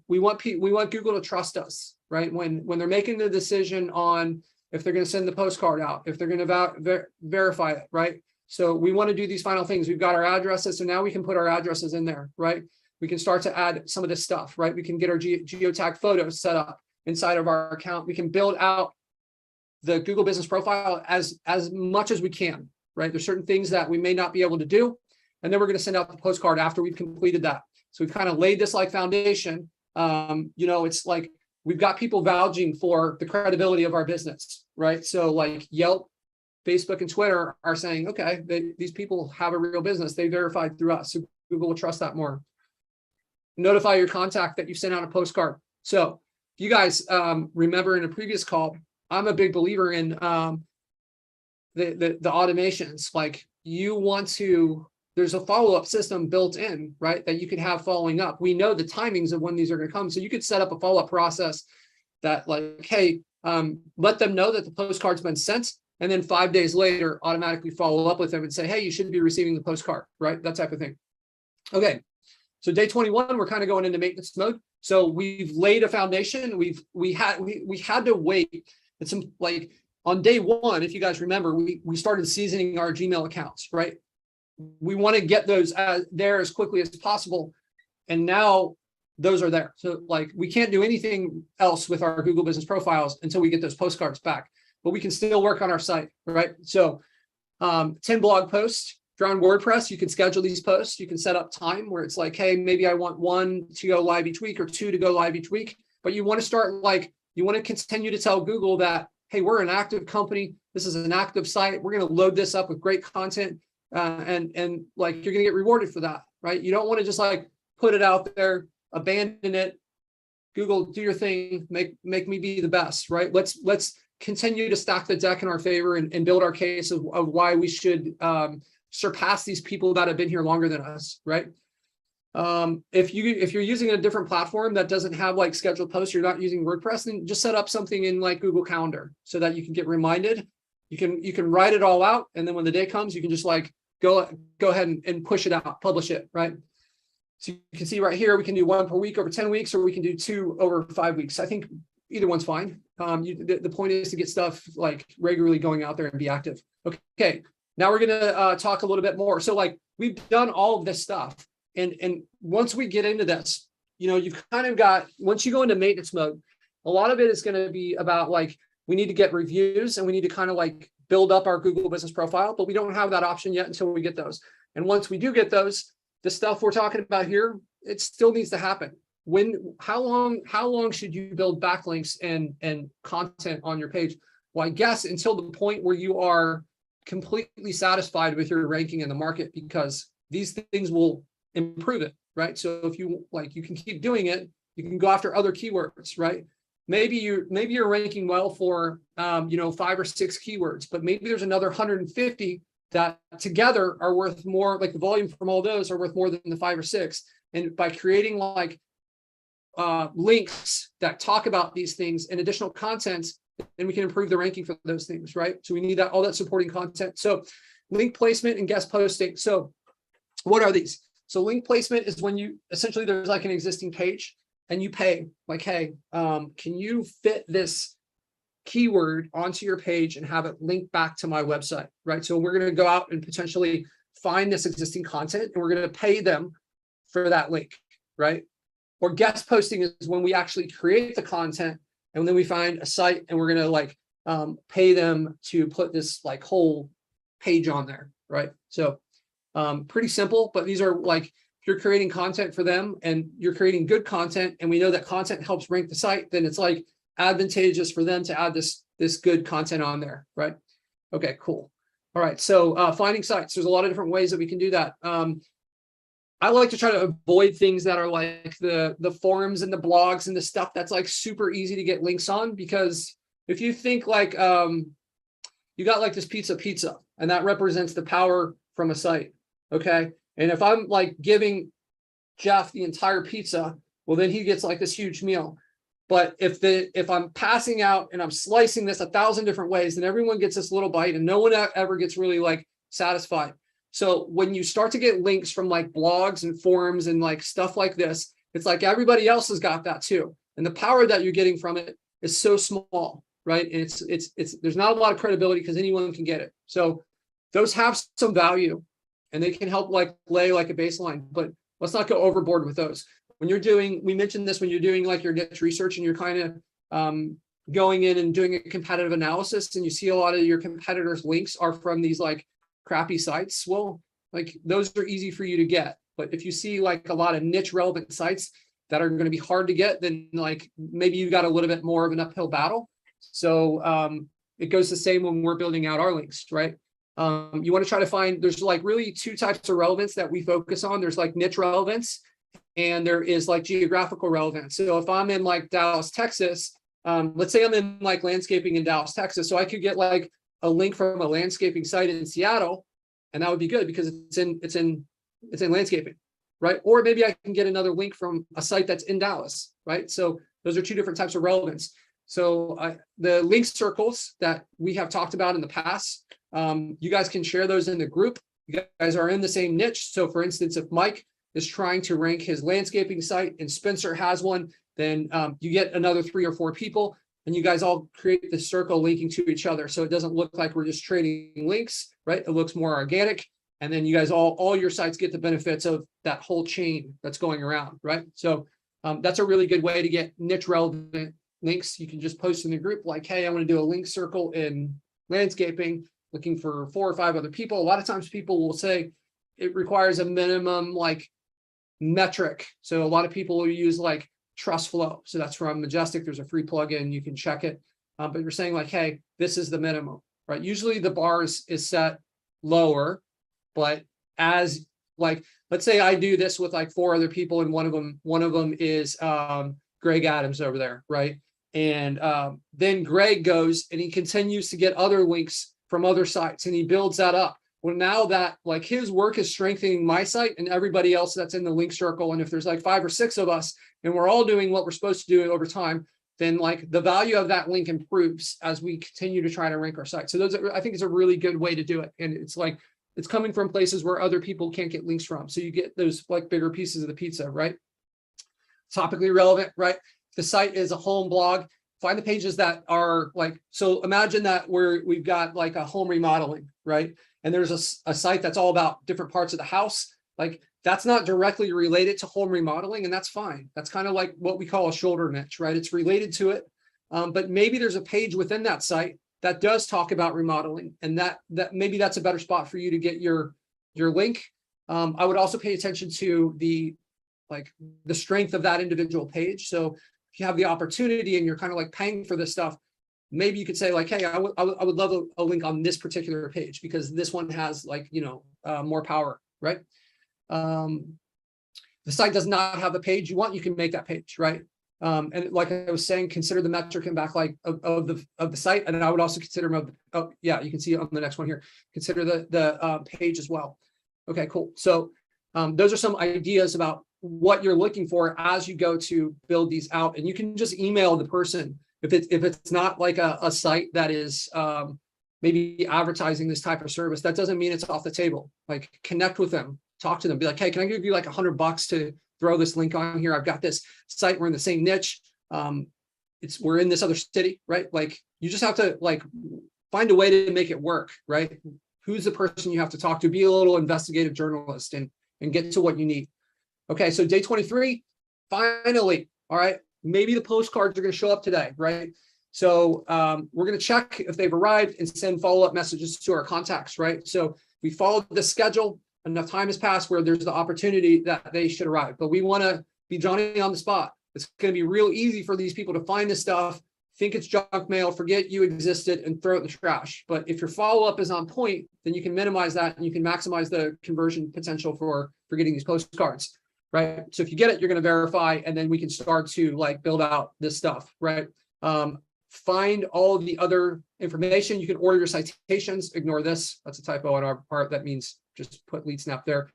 we want Google to trust us, right? When they're making the decision on if they're going to send the postcard out, if they're going to verify it, right? So we want to do these final things. We've got our addresses. So now we can put our addresses in there, right? We can start to add some of this stuff, right? We can get our geotag photos set up inside of our account. We can build out the Google business profile as much as we can, right? There's certain things that we may not be able to do. And then we're going to send out the postcard after we've completed that. So we've kind of laid this like foundation. It's like we've got people vouching for the credibility of our business, right? So like Yelp, Facebook, and Twitter are saying, okay, these people have a real business. They verified through us. So Google will trust that more. Notify your contact that you sent out a postcard. So if you guys remember in a previous call, I'm a big believer in the automations. Like you want to, there's a follow-up system built in, right? That you could have following up. We know the timings of when these are going to come. So you could set up a follow-up process that like, hey, let them know that the postcard's been sent. And then 5 days later, automatically follow up with them and say, hey, you should be receiving the postcard, right? That type of thing. Okay. So day 21, we're kind of going into maintenance mode. So we've laid a foundation. We had to wait. It's like on day one, if you guys remember, we started seasoning our Gmail accounts, right? We want to get those there as quickly as possible. And now those are there. So like we can't do anything else with our Google business profiles until we get those postcards back, but we can still work on our site, right? So 10 blog posts. If you're on WordPress, you can schedule these posts. You can set up time where it's like, hey, maybe I want 1 to go live each week or 2 to go live each week. But you want to start like, you want to continue to tell Google that, hey, we're an active company. This is an active site. We're going to load this up with great content. And like, you're going to get rewarded for that, right? You don't want to just like put it out there, abandon it. Google, do your thing, make me be the best, right? Let's continue to stack the deck in our favor and build our case of why we should surpass these people that have been here longer than us, right? If you're using a different platform that doesn't have like scheduled posts, you're not using WordPress, then just set up something in like Google Calendar so that you can get reminded. You can write it all out, and then when the day comes, you can just like go ahead and push it out, publish it, right? So you can see right here, we can do 1 per week over 10 weeks, or we can do 2 over 5 weeks. I think either one's fine. The point is to get stuff like regularly going out there and be active. Okay, now we're gonna talk a little bit more. So like we've done all of this stuff, and once we get into this, you've kind of got, once you go into maintenance mode, a lot of it is going to be about like, we need to get reviews and we need to kind of like build up our Google business profile, but we don't have that option yet until we get those. And once we do get those, the stuff we're talking about here, it still needs to happen. How long should you build backlinks and content on your page? Well, I guess until the point where you are completely satisfied with your ranking in the market, because these things will improve it, right? So if you like, you can keep doing it, you can go after other keywords, right? Maybe you're ranking well for 5 or 6 keywords, but maybe there's another 150 that together are worth more, like the volume from all those are worth more than the 5 or 6. And by creating like links that talk about these things and additional content, then we can improve the ranking for those things, right? So we need that, all that supporting content. So link placement and guest posting. So what are these? So link placement is when you essentially, there's like an existing page and you pay like, hey, can you fit this keyword onto your page and have it linked back to my website, right? So we're going to go out and potentially find this existing content and we're going to pay them for that link, right? Or guest posting is when we actually create the content and then we find a site and we're going to like pay them to put this like whole page on there, right? So pretty simple, but these are like, if you're creating content for them and you're creating good content and we know that content helps rank the site, then it's like advantageous for them to add this good content on there, right? Okay, cool. All right, so finding sites, there's a lot of different ways that we can do that. I like to try to avoid things that are like the forums and the blogs and the stuff that's like super easy to get links on, because if you think like you got like this pizza and that represents the power from a site, okay? And if I'm like giving Jeff the entire pizza, well, then he gets like this huge meal. But if I'm passing out and I'm slicing this 1,000 different ways, then everyone gets this little bite and no one ever gets really like satisfied. So when you start to get links from like blogs and forums and like stuff like this, it's like everybody else has got that too. And the power that you're getting from it is so small, right? And it's there's not a lot of credibility because anyone can get it. So those have some value and they can help like lay like a baseline, but let's not go overboard with those. When you're doing, we mentioned this, when you're doing like your niche research and you're kind of going in and doing a competitive analysis and you see a lot of your competitors' links are from these like crappy sites, well, like those are easy for you to get. But if you see like a lot of niche relevant sites that are going to be hard to get, then like maybe you got a little bit more of an uphill battle. So it goes the same when we're building out our links, right? You want to try to find, there's like really two types of relevance that we focus on. There's like niche relevance and there is like geographical relevance. So if I'm in like Dallas, Texas, let's say I'm in like landscaping in Dallas, Texas, so I could get like a link from a landscaping site in Seattle, and that would be good because it's in landscaping, right? Or maybe I can get another link from a site that's in Dallas, right? So those are two different types of relevance. So the link circles that we have talked about in the past, you guys can share those in the group. You guys are in the same niche. So for instance, if Mike is trying to rank his landscaping site and Spencer has one, then you get another 3 or 4 people and you guys all create this circle linking to each other. So it doesn't look like we're just trading links, right? It looks more organic. And then you guys all your sites get the benefits of that whole chain that's going around, right? So that's a really good way to get niche relevant links. You can just post in the group like, hey, I want to do a link circle in landscaping, looking for 4 or 5 other people. A lot of times people will say it requires a minimum like metric. So a lot of people will use like Trust Flow. So that's from Majestic. There's a free plugin. You can check it. But you're saying like, hey, this is the minimum, right? Usually the bar is set lower, but as like, let's say I do this with like 4 other people and one of them is Greg Adams over there, right? And then Greg goes and he continues to get other links from other sites and he builds that up. Well, now that like his work is strengthening my site and everybody else that's in the link circle. And if there's like 5 or 6 of us and we're all doing what we're supposed to do over time, then like the value of that link improves as we continue to try to rank our site. So those are, I think it's a really good way to do it. And it's like, it's coming from places where other people can't get links from. So you get those like bigger pieces of the pizza, right? Topically relevant, right? The site is a home blog. Find the pages that are like, so imagine that we've got like a home remodeling, right? And there's a site that's all about different parts of the house. Like that's not directly related to home remodeling, and that's fine. That's kind of like what we call a shoulder niche, right? It's related to it, but maybe there's a page within that site that does talk about remodeling, and that maybe that's a better spot for you to get your link. I would also pay attention to the strength of that individual page. So if you have the opportunity and you're kind of like paying for this stuff, maybe you could say like, hey, I would love a link on this particular page because this one has like, more power, right? The site does not have the page you want, you can make that page, right? And like I was saying, consider the metric and backlink of the site. And I would also consider, you can see it on the next one here. Consider the page as well. Okay, cool. So those are some ideas about what you're looking for as you go to build these out. And you can just email the person if it's not like a site that is maybe advertising this type of service. That doesn't mean it's off the table. Like connect with them, talk to them, be like, hey, can I give you like $100 to throw this link on here? I've got this site. We're in the same niche. We're in this other city, right? Like you just have to like find a way to make it work, right? Who's the person you have to talk to? Be a little investigative journalist and get to what you need. Okay, so day 23, finally, all right, maybe the postcards are going to show up today, right? So we're going to check if they've arrived and send follow-up messages to our contacts, right? So we followed the schedule. Enough time has passed where there's the opportunity that they should arrive, but we want to be Johnny on the spot. It's going to be real easy for these people to find this stuff, think it's junk mail, forget you existed, and throw it in the trash. But if your follow-up is on point, then you can minimize that and you can maximize the conversion potential for getting these postcards, right? So if you get it, you're going to verify, and then we can start to like build out this stuff, right? Find all of the other information. You can order your citations. Ignore this. That's a typo on our part. That means just put LeadSnap there.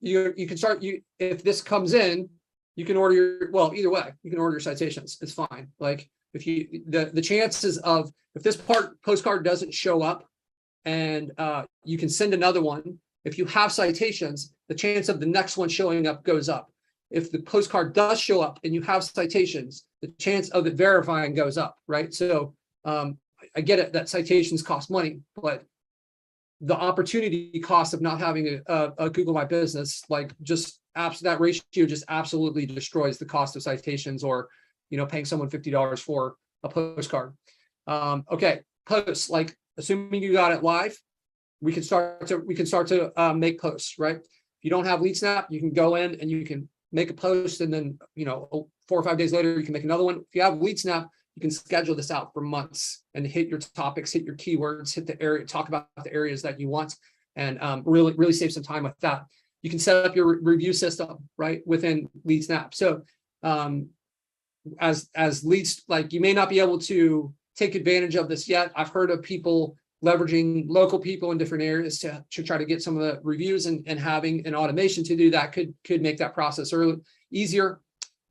You can start, if this comes in, you can order either way, you can order your citations. It's fine. Like if the chances of, if this postcard doesn't show up and you can send another one, If you have citations, the chance of the next one showing up goes up. If the postcard does show up and you have citations, the chance of it verifying goes up, right? So I get it that citations cost money, but the opportunity cost of not having a Google My Business, like just that ratio just absolutely destroys the cost of citations, or paying someone $50 for a postcard. Okay, posts, like assuming you got it live, we can start to make posts, right? If you don't have LeadSnap, you can go in and you can make a post, and then 4 or 5 days later you can make another one. If you have LeadSnap, you can schedule this out for months and hit your topics, hit your keywords, hit the area, talk about the areas that you want, and really save some time with that. You can set up your review system right within LeadSnap. So as leads, like, you may not be able to take advantage of this yet. I've heard of people leveraging local people in different areas to try to get some of the reviews, and having an automation to do that could make that process easier.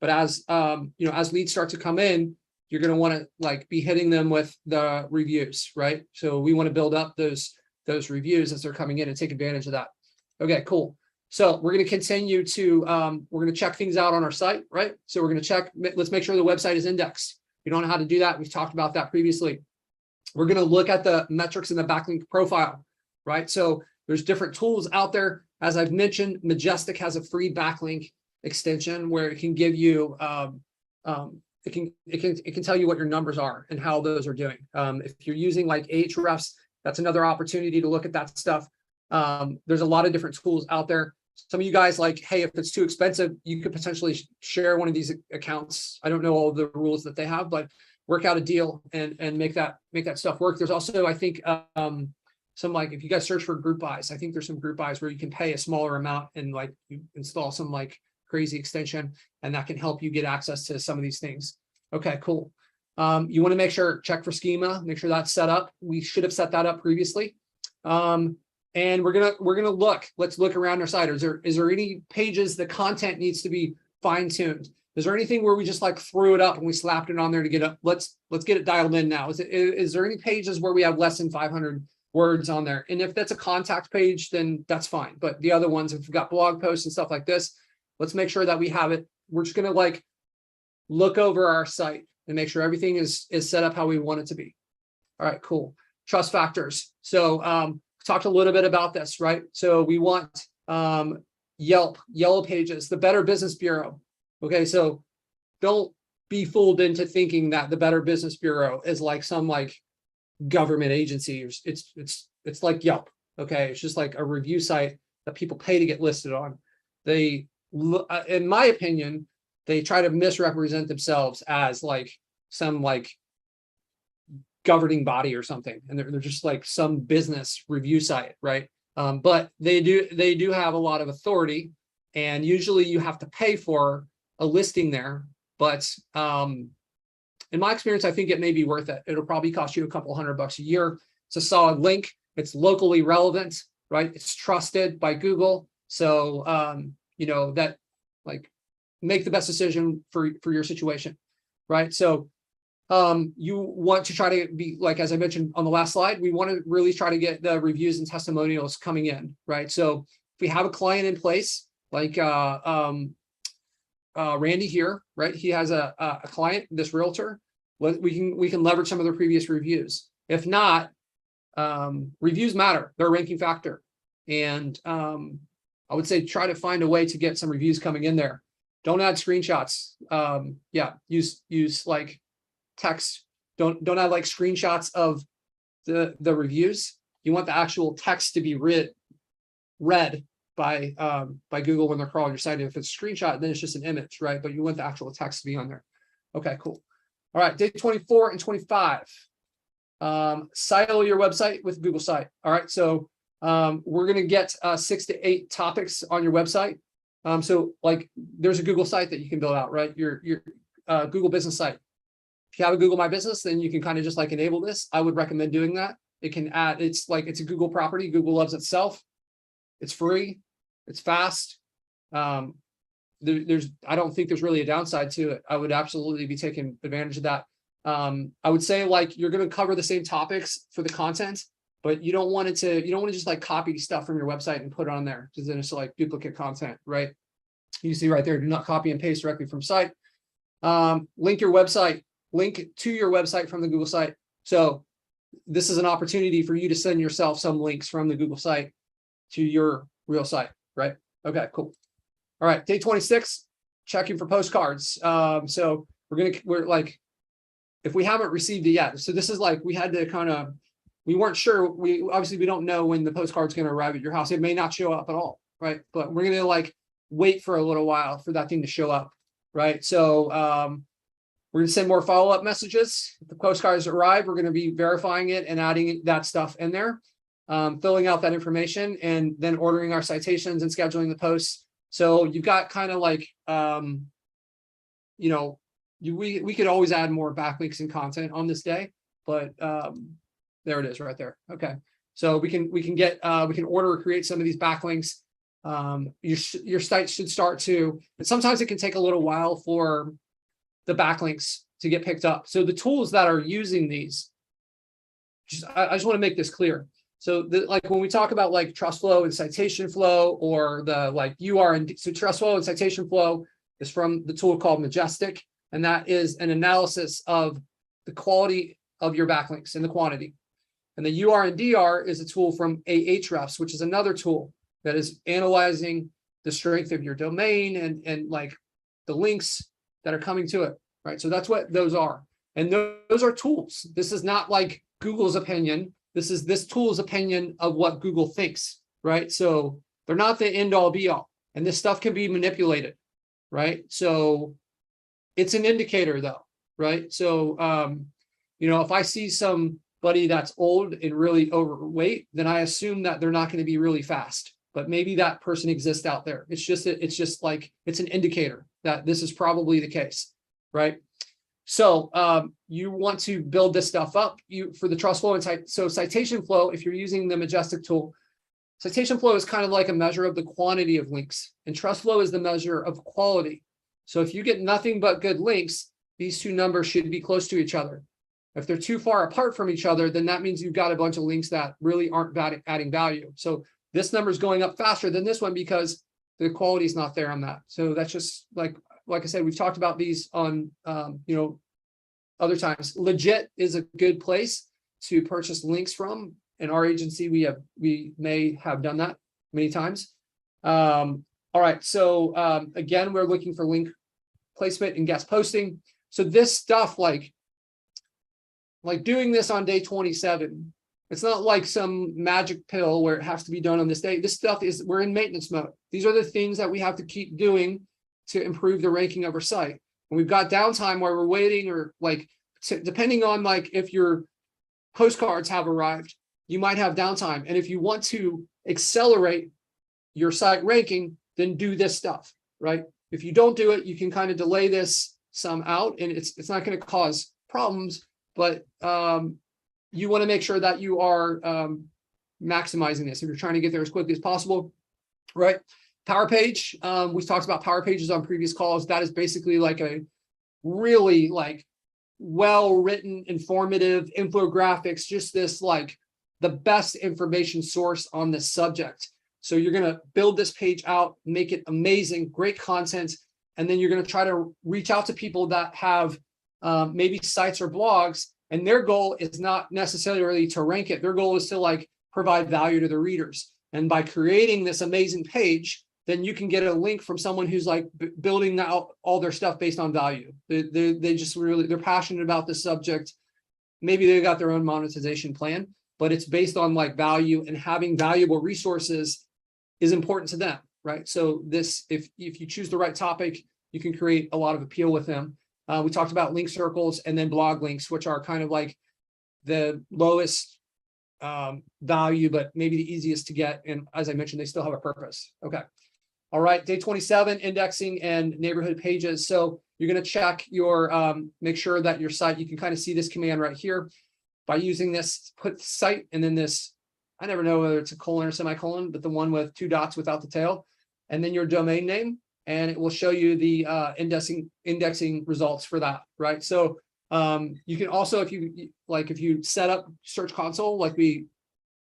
But as as leads start to come in, you're going to want to be hitting them with the reviews, right? So we want to build up those reviews as they're coming in and take advantage of that. Okay, cool. So we're going to continue to we're going to check things out on our site, right? So we're going to check. Let's make sure the website is indexed. If you don't know how to do that, we've talked about that previously. We're going to look at the metrics in the backlink profile, right? So there's different tools out there. As I've mentioned, Majestic has a free backlink extension where it can give you it can tell you what your numbers are and how those are doing. If you're using like Ahrefs, that's another opportunity to look at that stuff. There's a lot of different tools out there. Some of you guys, like, hey, if it's too expensive, you could potentially share one of these accounts. I don't know all the rules that they have, but work out a deal and make that stuff work. There's also, I think, some, like, if you guys search for group buys, I think there's some group buys where you can pay a smaller amount and like you install some like crazy extension, and that can help you get access to some of these things. Okay, cool. You want to make sure, check for schema, make sure that's set up. We should have set that up previously. And we're gonna look. Let's look around our site. Is there any pages the content needs to be fine-tuned? Is there anything where we just like threw it up and we slapped it on there to get up? Let's get it dialed in now. Is there any pages where we have less than 500 words on there? And if that's a contact page, then that's fine. But the other ones, if we've got blog posts and stuff like this, let's make sure that we have it. We're just gonna like look over our site and make sure everything is set up how we want it to be. All right, cool. Trust factors. So talked a little bit about this, right? So we want Yelp, Yellow Pages, the Better Business Bureau. Okay, so don't be fooled into thinking that the Better Business Bureau is like some like government agency. It's like Yelp. Okay, it's just like a review site that people pay to get listed on. They, in my opinion, they try to misrepresent themselves as like some like governing body or something, and they're just like some business review site, right? But they do have a lot of authority, and usually you have to pay for a listing there. But in my experience, I think it may be worth it. It'll probably cost you a couple $100 a year. It's a solid link. It's locally relevant, right? It's trusted by Google. So that, like, make the best decision for your situation, right? So you want to try to be, like, as I mentioned on the last slide, we want to really try to get the reviews and testimonials coming in, right? So if we have a client in place, like Randy here, right? He has a client, this realtor. We can leverage some of their previous reviews. If not, reviews matter. They're a ranking factor. And I would say try to find a way to get some reviews coming in there. Don't add screenshots. Use like text. Don't add like screenshots of the reviews. You want the actual text to be read by Google when they're crawling your site. And if it's a screenshot, then it's just an image, right? But you want the actual text to be on there. Okay, cool. All right, day 24 and 25. Silo your website with Google Site. All right, so we're gonna get 6 to 8 topics on your website. So like there's a Google site that you can build out, right? Your Google business site. If you have a Google My Business, then you can kind of just like enable this. I would recommend doing that. It can add, it's a Google property. Google loves itself. It's free. It's fast. I don't think there's really a downside to it. I would absolutely be taking advantage of that. I would say, like, you're going to cover the same topics for the content, but you don't want to just like copy stuff from your website and put it on there, because then it's like duplicate content, right? You see right there, do not copy and paste directly from site. Link your website, link to your website from the Google site. So this is an opportunity for you to send yourself some links from the Google site to your real site, right? Okay, cool. All right, day 26, checking for postcards. So we're like, if we haven't received it yet, so this is like, we had to we weren't sure. We don't know when the postcard's going to arrive at your house. It may not show up at all, right? But we're going to like wait for a little while for that thing to show up, right? So we're going to send more follow-up messages. If the postcards arrive, we're going to be verifying it and adding that stuff in there, filling out that information, and then ordering our citations and scheduling the posts. So you've got kind of like, we could always add more backlinks and content on this day, but there it is right there. Okay, so we can order or create some of these backlinks. Your site should start to, and sometimes it can take a little while for the backlinks to get picked up. So the tools that are using these, I just want to make this clear. So like when we talk about like trust flow and citation flow, or the like URL, so trust flow and citation flow is from the tool called Majestic, and that is an analysis of the quality of your backlinks and the quantity. And the UR and DR is a tool from Ahrefs, which is another tool that is analyzing the strength of your domain and like the links that are coming to it, right? So that's what those are. And those are tools. This is not like Google's opinion. This tool's opinion of what Google thinks, right? So they're not the end all be all. And this stuff can be manipulated, right? So it's an indicator though, right? So, if I see somebody that's old and really overweight, then I assume that they're not going to be really fast, but maybe that person exists out there. It's just like, it's an indicator that this is probably the case, right? So you want to build this stuff up for the trust flow and so citation flow. If you're using the Majestic tool, citation flow is kind of like a measure of the quantity of links, and trust flow is the measure of quality. So if you get nothing but good links, these two numbers should be close to each other. If they're too far apart from each other, then that means you've got a bunch of links that really aren't adding value. So this number is going up faster than this one because the quality is not there on that. So that's just like I said, we've talked about these on, other times. Legit is a good place to purchase links from. In our agency, we may have done that many times. All right, so again, we're looking for link placement and guest posting. So this stuff, like doing this on day 27, it's not like some magic pill where it has to be done on this day. This stuff we're in maintenance mode. These are the things that we have to keep doing to improve the ranking of our site. And we've got downtime where we're waiting, or depending on like if your postcards have arrived, you might have downtime. And if you want to accelerate your site ranking, then do this stuff, right? If you don't do it, you can kind of delay this some out, and it's not going to cause problems, but you want to make sure that you are maximizing this if you're trying to get there as quickly as possible, right? Power page, we've talked about power pages on previous calls. That is basically like a really like well-written, informative infographics, just this like the best information source on this subject. So you're going to build this page out, make it amazing, great content, and then you're going to try to reach out to people that have maybe sites or blogs, and their goal is not necessarily to rank it. Their goal is to like provide value to the readers. And by creating this amazing page, then you can get a link from someone who's like building out all their stuff based on value. They just really, they're passionate about this subject. Maybe they got their own monetization plan, but it's based on like value, and having valuable resources is important to them, right? So this, if you choose the right topic, you can create a lot of appeal with them. We talked about link circles and then blog links, which are kind of like the lowest value, but maybe the easiest to get. And as I mentioned, they still have a purpose. Okay. All right. Day 27, indexing and neighborhood pages. So you're going to check your, make sure that your site, you can kind of see this command right here by using this, put site, and then this, I never know whether it's a colon or semicolon, but the one with 2 dots without the tail, and then your domain name, and it will show you the indexing results for that, right? So you can also, if you set up Search Console, like we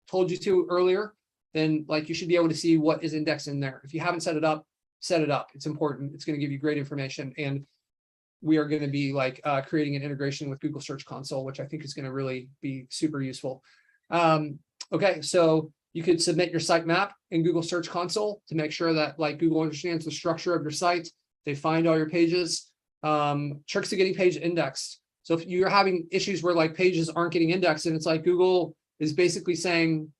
told you to earlier, then like you should be able to see what is indexed in there. If you haven't set it up, set it up. It's important. It's going to give you great information. And we are going to be like creating an integration with Google Search Console, which I think is going to really be super useful. Okay, so you could submit your sitemap in Google Search Console to make sure that like Google understands the structure of your site. They find all your pages. Tricks to getting page indexed. So if you're having issues where like pages aren't getting indexed, and it's like Google is basically saying,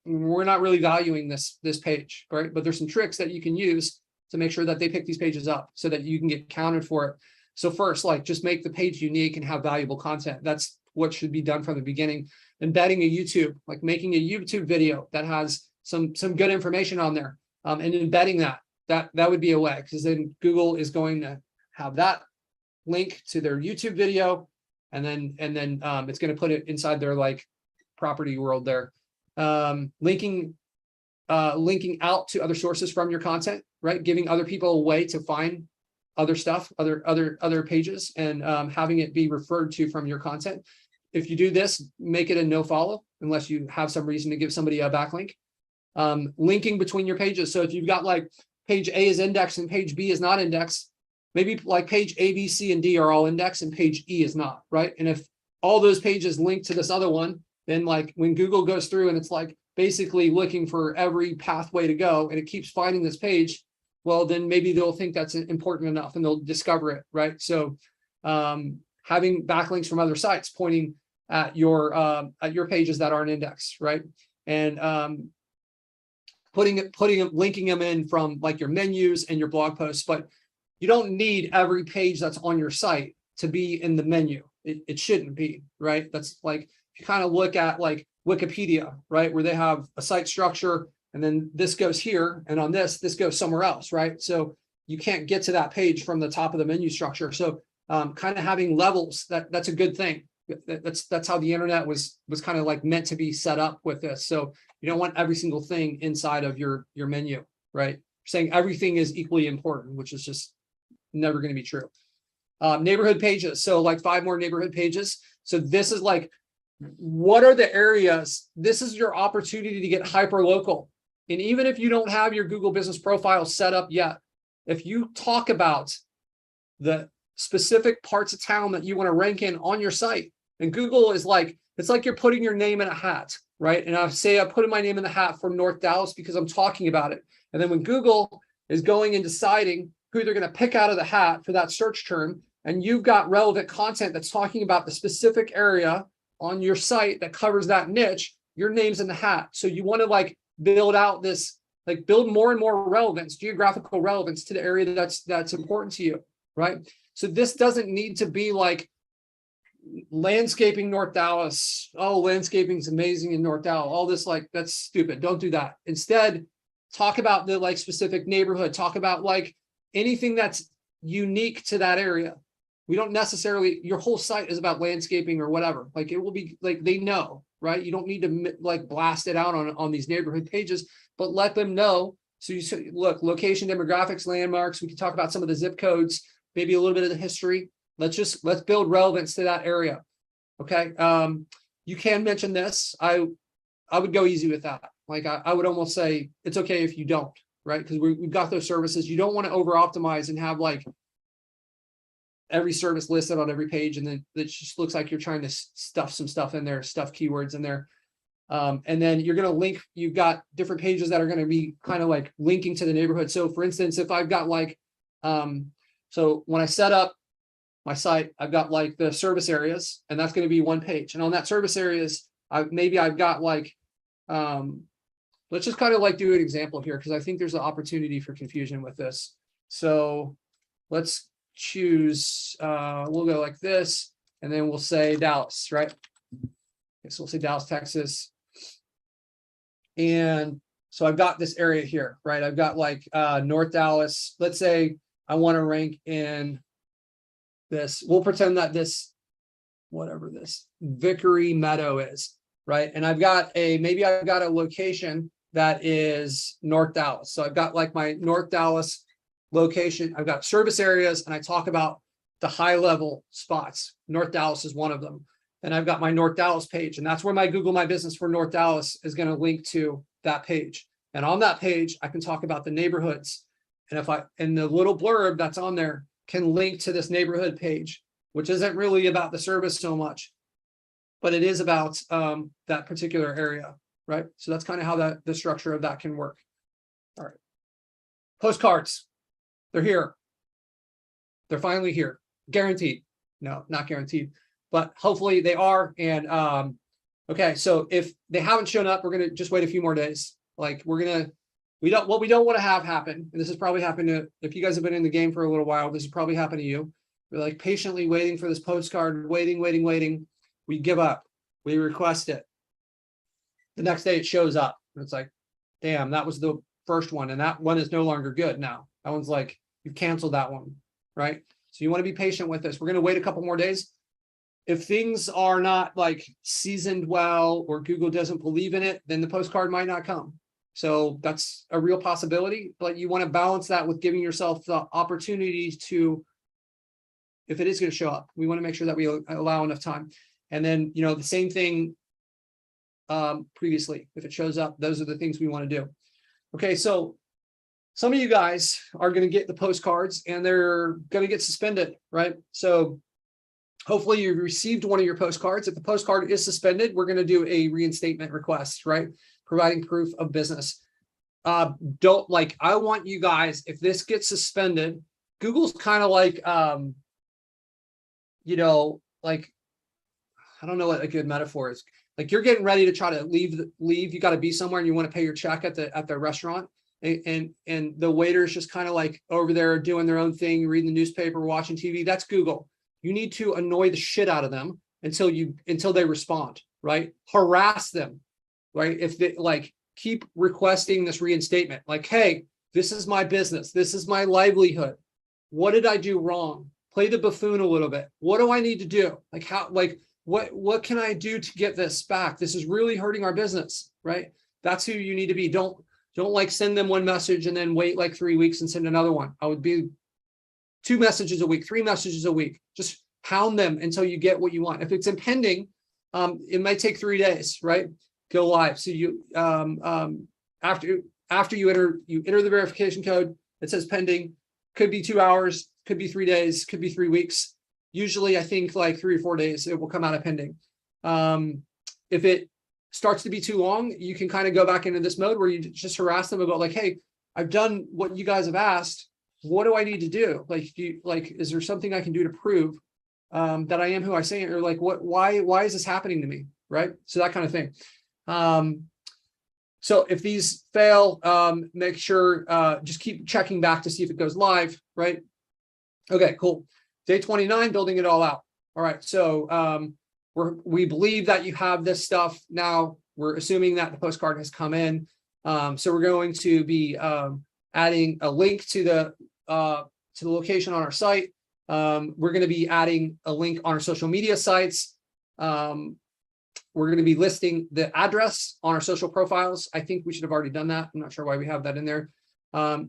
we're not really valuing this page, right? But there's some tricks that you can use to make sure that they pick these pages up so that you can get counted for it. So first, like just make the page unique and have valuable content. That's what should be done from the beginning. Embedding a YouTube, like making a YouTube video that has some good information on there, and embedding that would be a way, because then Google is going to have that link to their YouTube video, and then it's going to put it inside their like property world there. Linking out to other sources from your content, right? Giving other people a way to find other stuff, other pages, and having it be referred to from your content. If you do this, make it a no follow unless you have some reason to give somebody a backlink. Linking between your pages. So if you've got like page A is indexed and page B is not indexed, maybe like page A, B, C, and D are all indexed and page E is not, right? And if all those pages link to this other one, then like when Google goes through and it's like basically looking for every pathway to go and it keeps finding this page, well, then maybe they'll think that's important enough and they'll discover it, right? So having backlinks from other sites pointing at your pages that aren't indexed, right? And linking them in from like your menus and your blog posts, but you don't need every page that's on your site to be in the menu. It shouldn't be, right? That's like, if you kind of look at like Wikipedia, right? Where they have a site structure and then this goes here, and on this goes somewhere else, right? So you can't get to that page from the top of the menu structure. So kind of having levels, that's a good thing. That's how the internet was kind of like meant to be set up with this. So you don't want every single thing inside of your menu, right? Saying everything is equally important, which is just never going to be true. Neighborhood pages. So like 5 more neighborhood pages. So this is like, what are the areas? This is your opportunity to get hyper local. And even if you don't have your Google business profile set up yet, if you talk about the specific parts of town that you want to rank in on your site, and Google is like, it's like you're putting your name in a hat, right? And I say I put my name in the hat for North Dallas because I'm talking about it. And then when Google is going and deciding who they're going to pick out of the hat for that search term, and you've got relevant content that's talking about the specific area on your site that covers that niche, your name's in the hat. So you want to like build out this, like build more and more relevance, geographical relevance to the area that's important to you, right? So this doesn't need to be like landscaping North Dallas. Oh, landscaping is amazing in North Dallas. All this, like, that's stupid. Don't do that. Instead, talk about the like specific neighborhood. Talk about like anything that's unique to that area. We don't necessarily, your whole site is about landscaping or whatever. Like it will be like, they know, right? You don't need to like blast it out on these neighborhood pages, but let them know. So you say, look, location, demographics, landmarks. We can talk about some of the zip codes, maybe a little bit of the history. Let's build relevance to that area. Okay. You can mention this. I would go easy with that. Like I would almost say it's okay if you don't, right? Because we've got those services. You don't want to over optimize and have like every service listed on every page, and then it just looks like you're trying to stuff some stuff in there, stuff keywords in there. And then you're going to link, you've got different pages that are going to be kind of like linking to the neighborhood. So for instance, if I've got like, so when I set up my site, I've got like the service areas, and that's going to be one page. And on that service areas, I've got like, let's just kind of like do an example here, because I think there's an opportunity for confusion with this. So let's choose, we'll go like this, and then we'll say Dallas, right? Okay, so we'll say Dallas, Texas. And so I've got this area here, right? I've got like North Dallas. Let's say I want to rank in this. We'll pretend that this, whatever this Vickery Meadow is, right? And maybe I've got a location that is North Dallas. So I've got like my North Dallas location. I've got service areas, and I talk about the high level spots. North Dallas is one of them. Then I've got my North Dallas page, and that's where my Google My Business for North Dallas is going to link to that page. And on that page, I can talk about the neighborhoods. And the little blurb that's on there can link to this neighborhood page, which isn't really about the service so much, but it is about that particular area, right? So that's kind of how the structure of that can work. All right. Postcards, they're here. They're finally here, guaranteed. No, not guaranteed, but hopefully they are. And okay, so if they haven't shown up, we're gonna just wait a few more days. Like we don't want to have happen, and this has probably happened to, if you guys have been in the game for a little while, this has probably happened to you. We're like patiently waiting for this postcard, waiting. We give up. We request it. The next day it shows up. And it's like, damn, that was the first one, and that one is no longer good now. That one's like, you've canceled that one, right? So you want to be patient with this. We're going to wait a couple more days. If things are not like seasoned well, or Google doesn't believe in it, then the postcard might not come. So that's a real possibility, but you want to balance that with giving yourself the opportunity to, if it is going to show up, we want to make sure that we allow enough time. And then, you know, the same thing previously, if it shows up, those are the things we want to do. Okay, so some of you guys are going to get the postcards and they're going to get suspended, right? So hopefully you've received one of your postcards. If the postcard is suspended, we're going to do a reinstatement request, right? Providing proof of business. I want you guys, if this gets suspended, Google's kind of like, you know, like, I don't know what a good metaphor is. Like you're getting ready to try to leave. You got to be somewhere and you want to pay your check at the restaurant. And the waiter's just kind of like over there doing their own thing, reading the newspaper, watching TV. That's Google. You need to annoy the shit out of them until they respond, right? Harass them. Right? If they like keep requesting this reinstatement, like, hey, this is my business. This is my livelihood. What did I do wrong? Play the buffoon a little bit. What do I need to do? Like what can I do to get this back? This is really hurting our business, right? That's who you need to be. Don't like send them one message and then wait like 3 weeks and send another one. I would be 2 messages a week, 3 messages a week. Just hound them until you get what you want. If it's impending, it might take 3 days, right? Go live. So you after you enter the verification code, it says pending, could be 2 hours, could be 3 days, could be 3 weeks. Usually I think like 3 or 4 days it will come out of pending. If it starts to be too long, you can kind of go back into this mode where you just harass them about like, hey, I've done what you guys have asked. What do I need to do? Like, is there something I can do to prove that I am who I say, or like why is this happening to me? Right? So that kind of thing. So if these fail, make sure, just keep checking back to see if it goes live, right? Okay, cool. Day 29, building it all out. All right, so we believe that you have this stuff now. We're assuming that the postcard has come in. So we're going to be adding a link to the location on our site. We're going to be adding a link on our social media sites. We're going to be listing the address on our social profiles. I think we should have already done that. I'm not sure why we have that in there.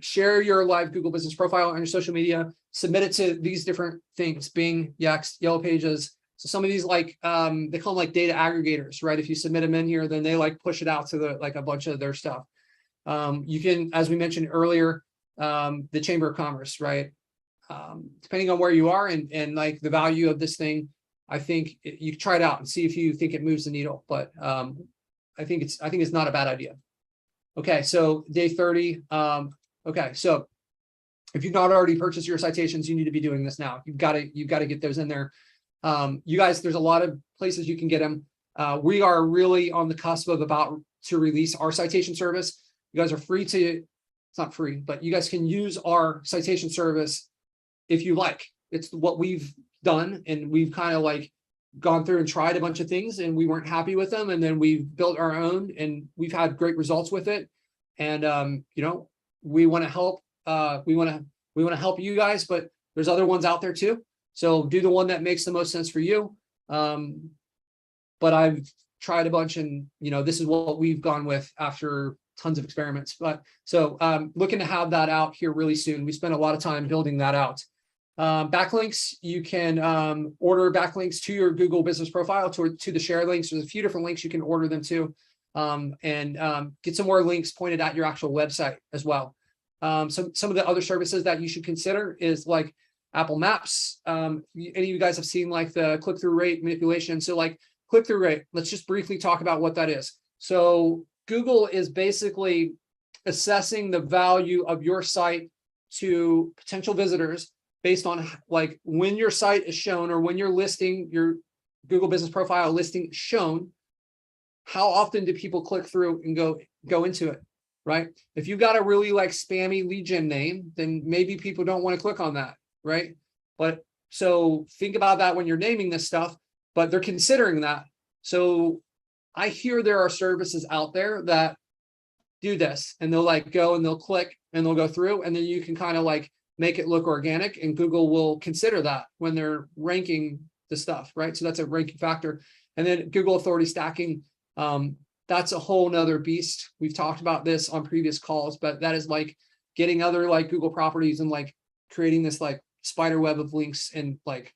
Share your live Google business profile on your social media. Submit it to these different things: Bing, Yext, Yellow Pages. So some of these, like they call them like data aggregators, right? If you submit them in here, then they like push it out to like a bunch of their stuff. You can, as we mentioned earlier, the Chamber of Commerce, right? Depending on where you are and like the value of this thing, I think you try it out and see if you think it moves the needle. But I think it's not a bad idea. Okay, so day 30. Okay, so if you've not already purchased your citations, you need to be doing this now. You've got to get those in there. You guys, there's a lot of places you can get them. We are really on the cusp of about to release our citation service. You guys are free to, it's not free, but you guys can use our citation service if you like. It's what we've done, and we've kind of like gone through and tried a bunch of things and we weren't happy with them, and then we've built our own and we've had great results with it. And you know, we want to help. We want to help you guys, but there's other ones out there too. So do the one that makes the most sense for you. But I've tried a bunch, and you know, this is what we've gone with after tons of experiments. But so looking to have that out here really soon. We spent a lot of time building that out. Backlinks, you can order backlinks to your Google business profile, to the share links. There's a few different links you can order them to, and get some more links pointed at your actual website as well. Some of the other services that you should consider is like Apple Maps. Any of you guys have seen like the click-through rate manipulation? So like click-through rate, let's just briefly talk about what that is. So Google is basically assessing the value of your site to potential visitors based on like when your site is shown, or when your listing, your Google business profile listing is shown, how often do people click through and go into it, right? If you got a really like spammy lead gen name, then maybe people don't want to click on that, right? But so think about that when you're naming this stuff, but they're considering that. So I hear there are services out there that do this, and they'll like go and they'll click and they'll go through, and then you can kind of like make it look organic, and Google will consider that when they're ranking the stuff, right? So that's a ranking factor. And then Google authority stacking, that's a whole nother beast. We've talked about this on previous calls, but that is like getting other like Google properties and like creating this like spider web of links, and like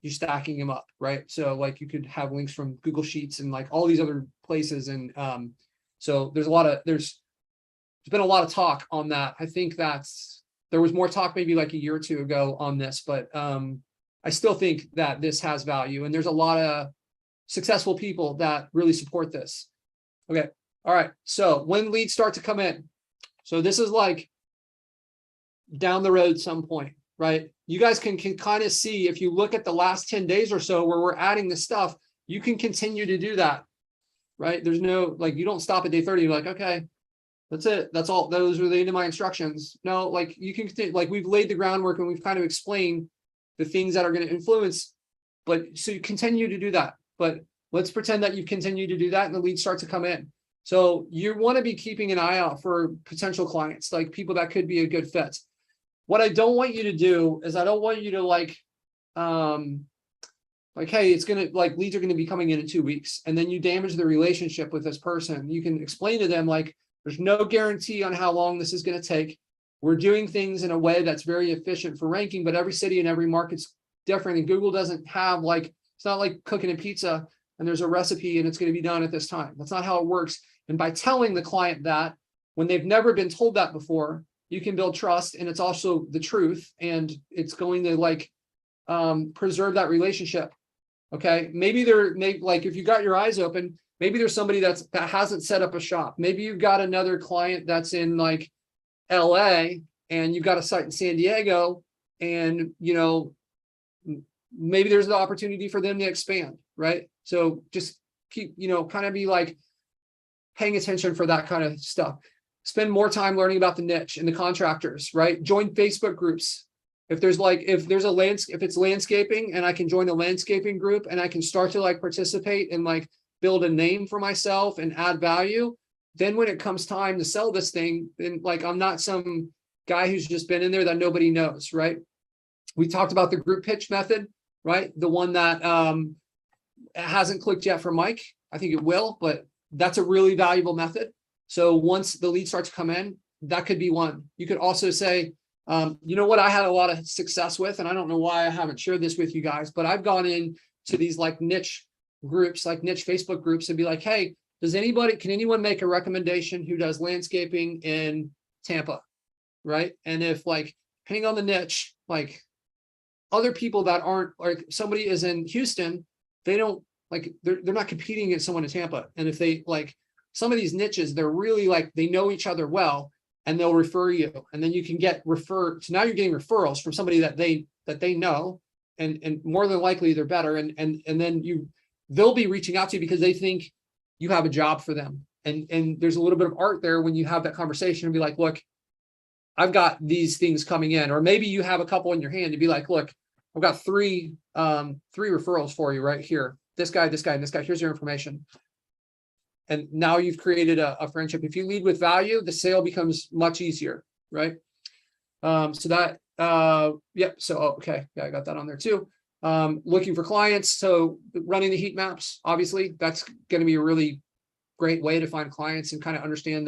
you're stacking them up, right? So like you could have links from Google Sheets and like all these other places. And so there's been a lot of talk on that. I think there was more talk maybe like a year or two ago on this, but I still think that this has value, and there's a lot of successful people that really support this. Okay. All right. So when leads start to come in, so this is like down the road some point, right? You guys can kind of see, if you look at the last 10 days or so where we're adding this stuff, you can continue to do that, right? There's no, like, you don't stop at day 30. You're like, okay, that's it. That's all. Those are the end of my instructions. No, like you can continue, like we've laid the groundwork and we've kind of explained the things that are going to influence, but so you continue to do that. But let's pretend that you've continued to do that and the leads start to come in. So you want to be keeping an eye out for potential clients, like people that could be a good fit. What I don't want you to do is I don't want you to like, hey, it's going to like leads are going to be coming in 2 weeks, and then you damage the relationship with this person. You can explain to them like, there's no guarantee on how long this is going to take. We're doing things in a way that's very efficient for ranking, but every city and every market's different. And Google doesn't have like, it's not like cooking a pizza and there's a recipe and it's going to be done at this time. That's not how it works. And by telling the client that when they've never been told that before, you can build trust, and it's also the truth, and it's going to like preserve that relationship. Okay. Maybe like if you got your eyes open, maybe there's somebody that hasn't set up a shop. Maybe you've got another client that's in like LA and you've got a site in San Diego, and you know, maybe there's the opportunity for them to expand, right? So just keep, you know, kind of be like paying attention for that kind of stuff. Spend more time learning about the niche and the contractors, right? Join Facebook groups. If it's landscaping, and I can join a landscaping group and I can start to like participate and like build a name for myself and add value, then when it comes time to sell this thing, then like I'm not some guy who's just been in there that nobody knows, right? We talked about the group pitch method, right? The one that hasn't clicked yet for Mike. I think it will, but that's a really valuable method. So once the lead starts to come in, that could be one. You could also say, you know what I had a lot of success with, and I don't know why I haven't shared this with you guys, but I've gone into these like niche groups, like niche Facebook groups, and be like, hey, can anyone make a recommendation who does landscaping in Tampa, right? And if like, depending on the niche, like other people that aren't, like somebody is in Houston, they don't like, they're not competing against someone in Tampa. And if they like some of these niches, they're really like, they know each other well, and they'll refer you, and then you can get referred. So now you're getting referrals from somebody that they know, and more than likely they're better. And then they'll be reaching out to you because they think you have a job for them. And there's a little bit of art there when you have that conversation and be like, look, I've got these things coming in, or maybe you have a couple in your hand to be like, look, I've got three referrals for you right here. This guy, and this guy, here's your information. And now you've created a friendship. If you lead with value, the sale becomes much easier, right? So that, yep. So, okay. Yeah, I got that on there too. Looking for clients. So running the heat maps, obviously, that's going to be a really great way to find clients and kind of understand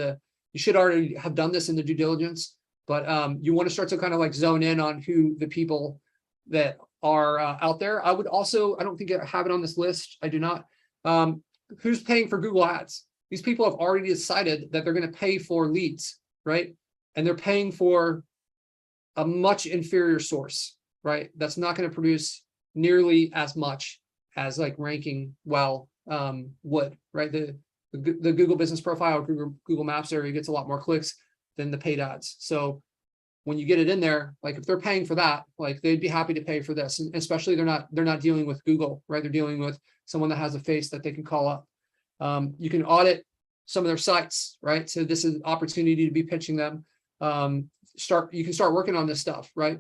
you should already have done this in the due diligence, but you want to start to kind of like zone in on who the people that are out there. I would also, I don't think I have it on this list. I do not. Who's paying for Google Ads? These people have already decided that they're going to pay for leads, right? And they're paying for a much inferior source, right? That's not going to produce nearly as much as like ranking well would, right? The Google Business Profile, Google Maps area gets a lot more clicks than the paid ads. So when you get it in there, like if they're paying for that, like they'd be happy to pay for this. And especially they're not dealing with Google, right? They're dealing with someone that has a face that they can call up. You can audit some of their sites, right? So this is an opportunity to be pitching them. You can start working on this stuff, right?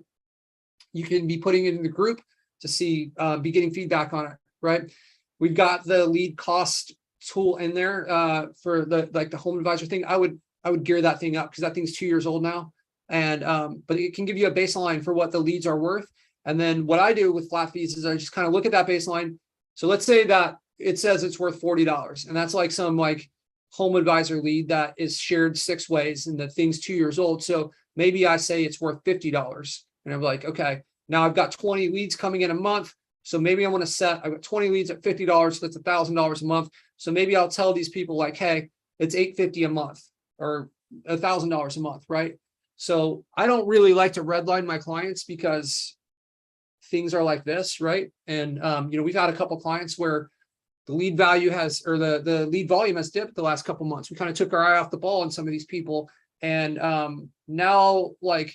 You can be putting it in the group to see, be getting feedback on it, right? We've got the lead cost tool in there for the home advisor thing. I would gear that thing up because that thing's 2 years old now. And but it can give you a baseline for what the leads are worth. And then what I do with flat fees is I just kind of look at that baseline. So let's say that it says it's worth $40, and that's like some like home advisor lead that is shared 6 ways and the thing's 2 years old. So maybe I say it's worth $50. And I'm like, okay, now I've got 20 leads coming in a month. So maybe I want to set, I've got 20 leads at $50. So that's $1,000 a month. So maybe I'll tell these people like, hey, it's $850 a month or $1,000 a month, right? So I don't really like to redline my clients because things are like this, right? And we've had a couple clients where the lead value has, or the lead volume has dipped the last couple months. We kind of took our eye off the ball on some of these people, and now like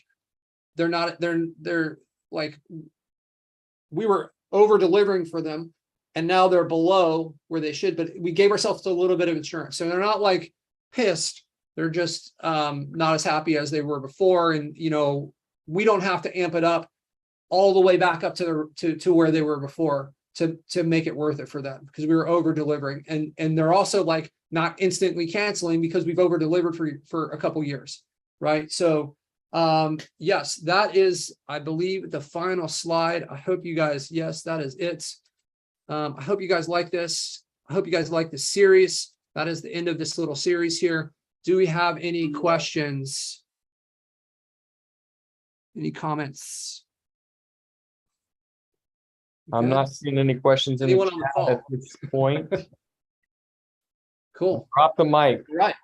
they're like we were over delivering for them, and now they're below where they should. But we gave ourselves a little bit of insurance, so they're not like pissed. They're just not as happy as they were before, and we don't have to amp it up all the way back up to where they were before to make it worth it for them, because we were over delivering, and they're also like not instantly canceling because we've over delivered for a couple years, right? So yes, that is, I believe, the final slide. I hope you guys, yes, that is it. I hope you guys like this. I hope you guys like this series. That is the end of this little series here. Do we have any questions? Any comments? I'm not seeing any questions in Anyone the on the chat call? at this point. Cool. Drop the mic. Right.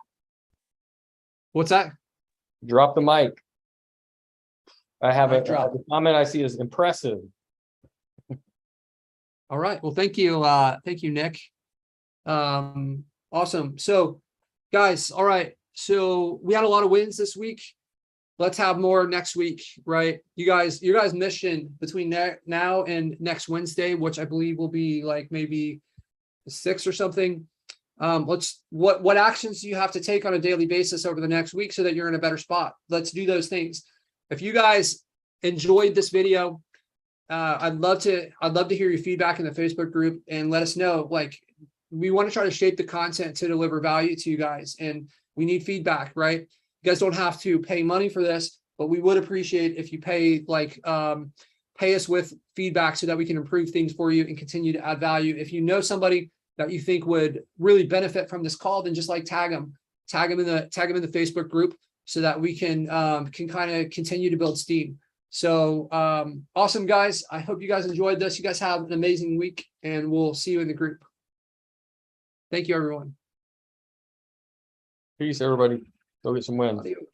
What's that? Drop the mic. I have Mic drop. the comment I see is impressive. All right. Well, thank you. Thank you, Nick. Awesome. So guys, all right. So we had a lot of wins this week. Let's have more next week, right? You guys' mission between now and next Wednesday, which I believe will be like maybe the 6th or something. What actions do you have to take on a daily basis over the next week so that you're in a better spot? Let's do those things. If you guys enjoyed this video, I'd love to hear your feedback in the Facebook group and let us know. Like, we want to try to shape the content to deliver value to you guys, and we need feedback, right? You guys don't have to pay money for this, but we would appreciate if you pay us with feedback so that we can improve things for you and continue to add value. If you know somebody that you think would really benefit from this call, then just like tag them in the Facebook group so that we can kind of continue to build steam. So awesome, guys. I hope you guys enjoyed this. You guys have an amazing week, and we'll see you in the group. Thank you, everyone. Peace, everybody. Go get some wins. Adios.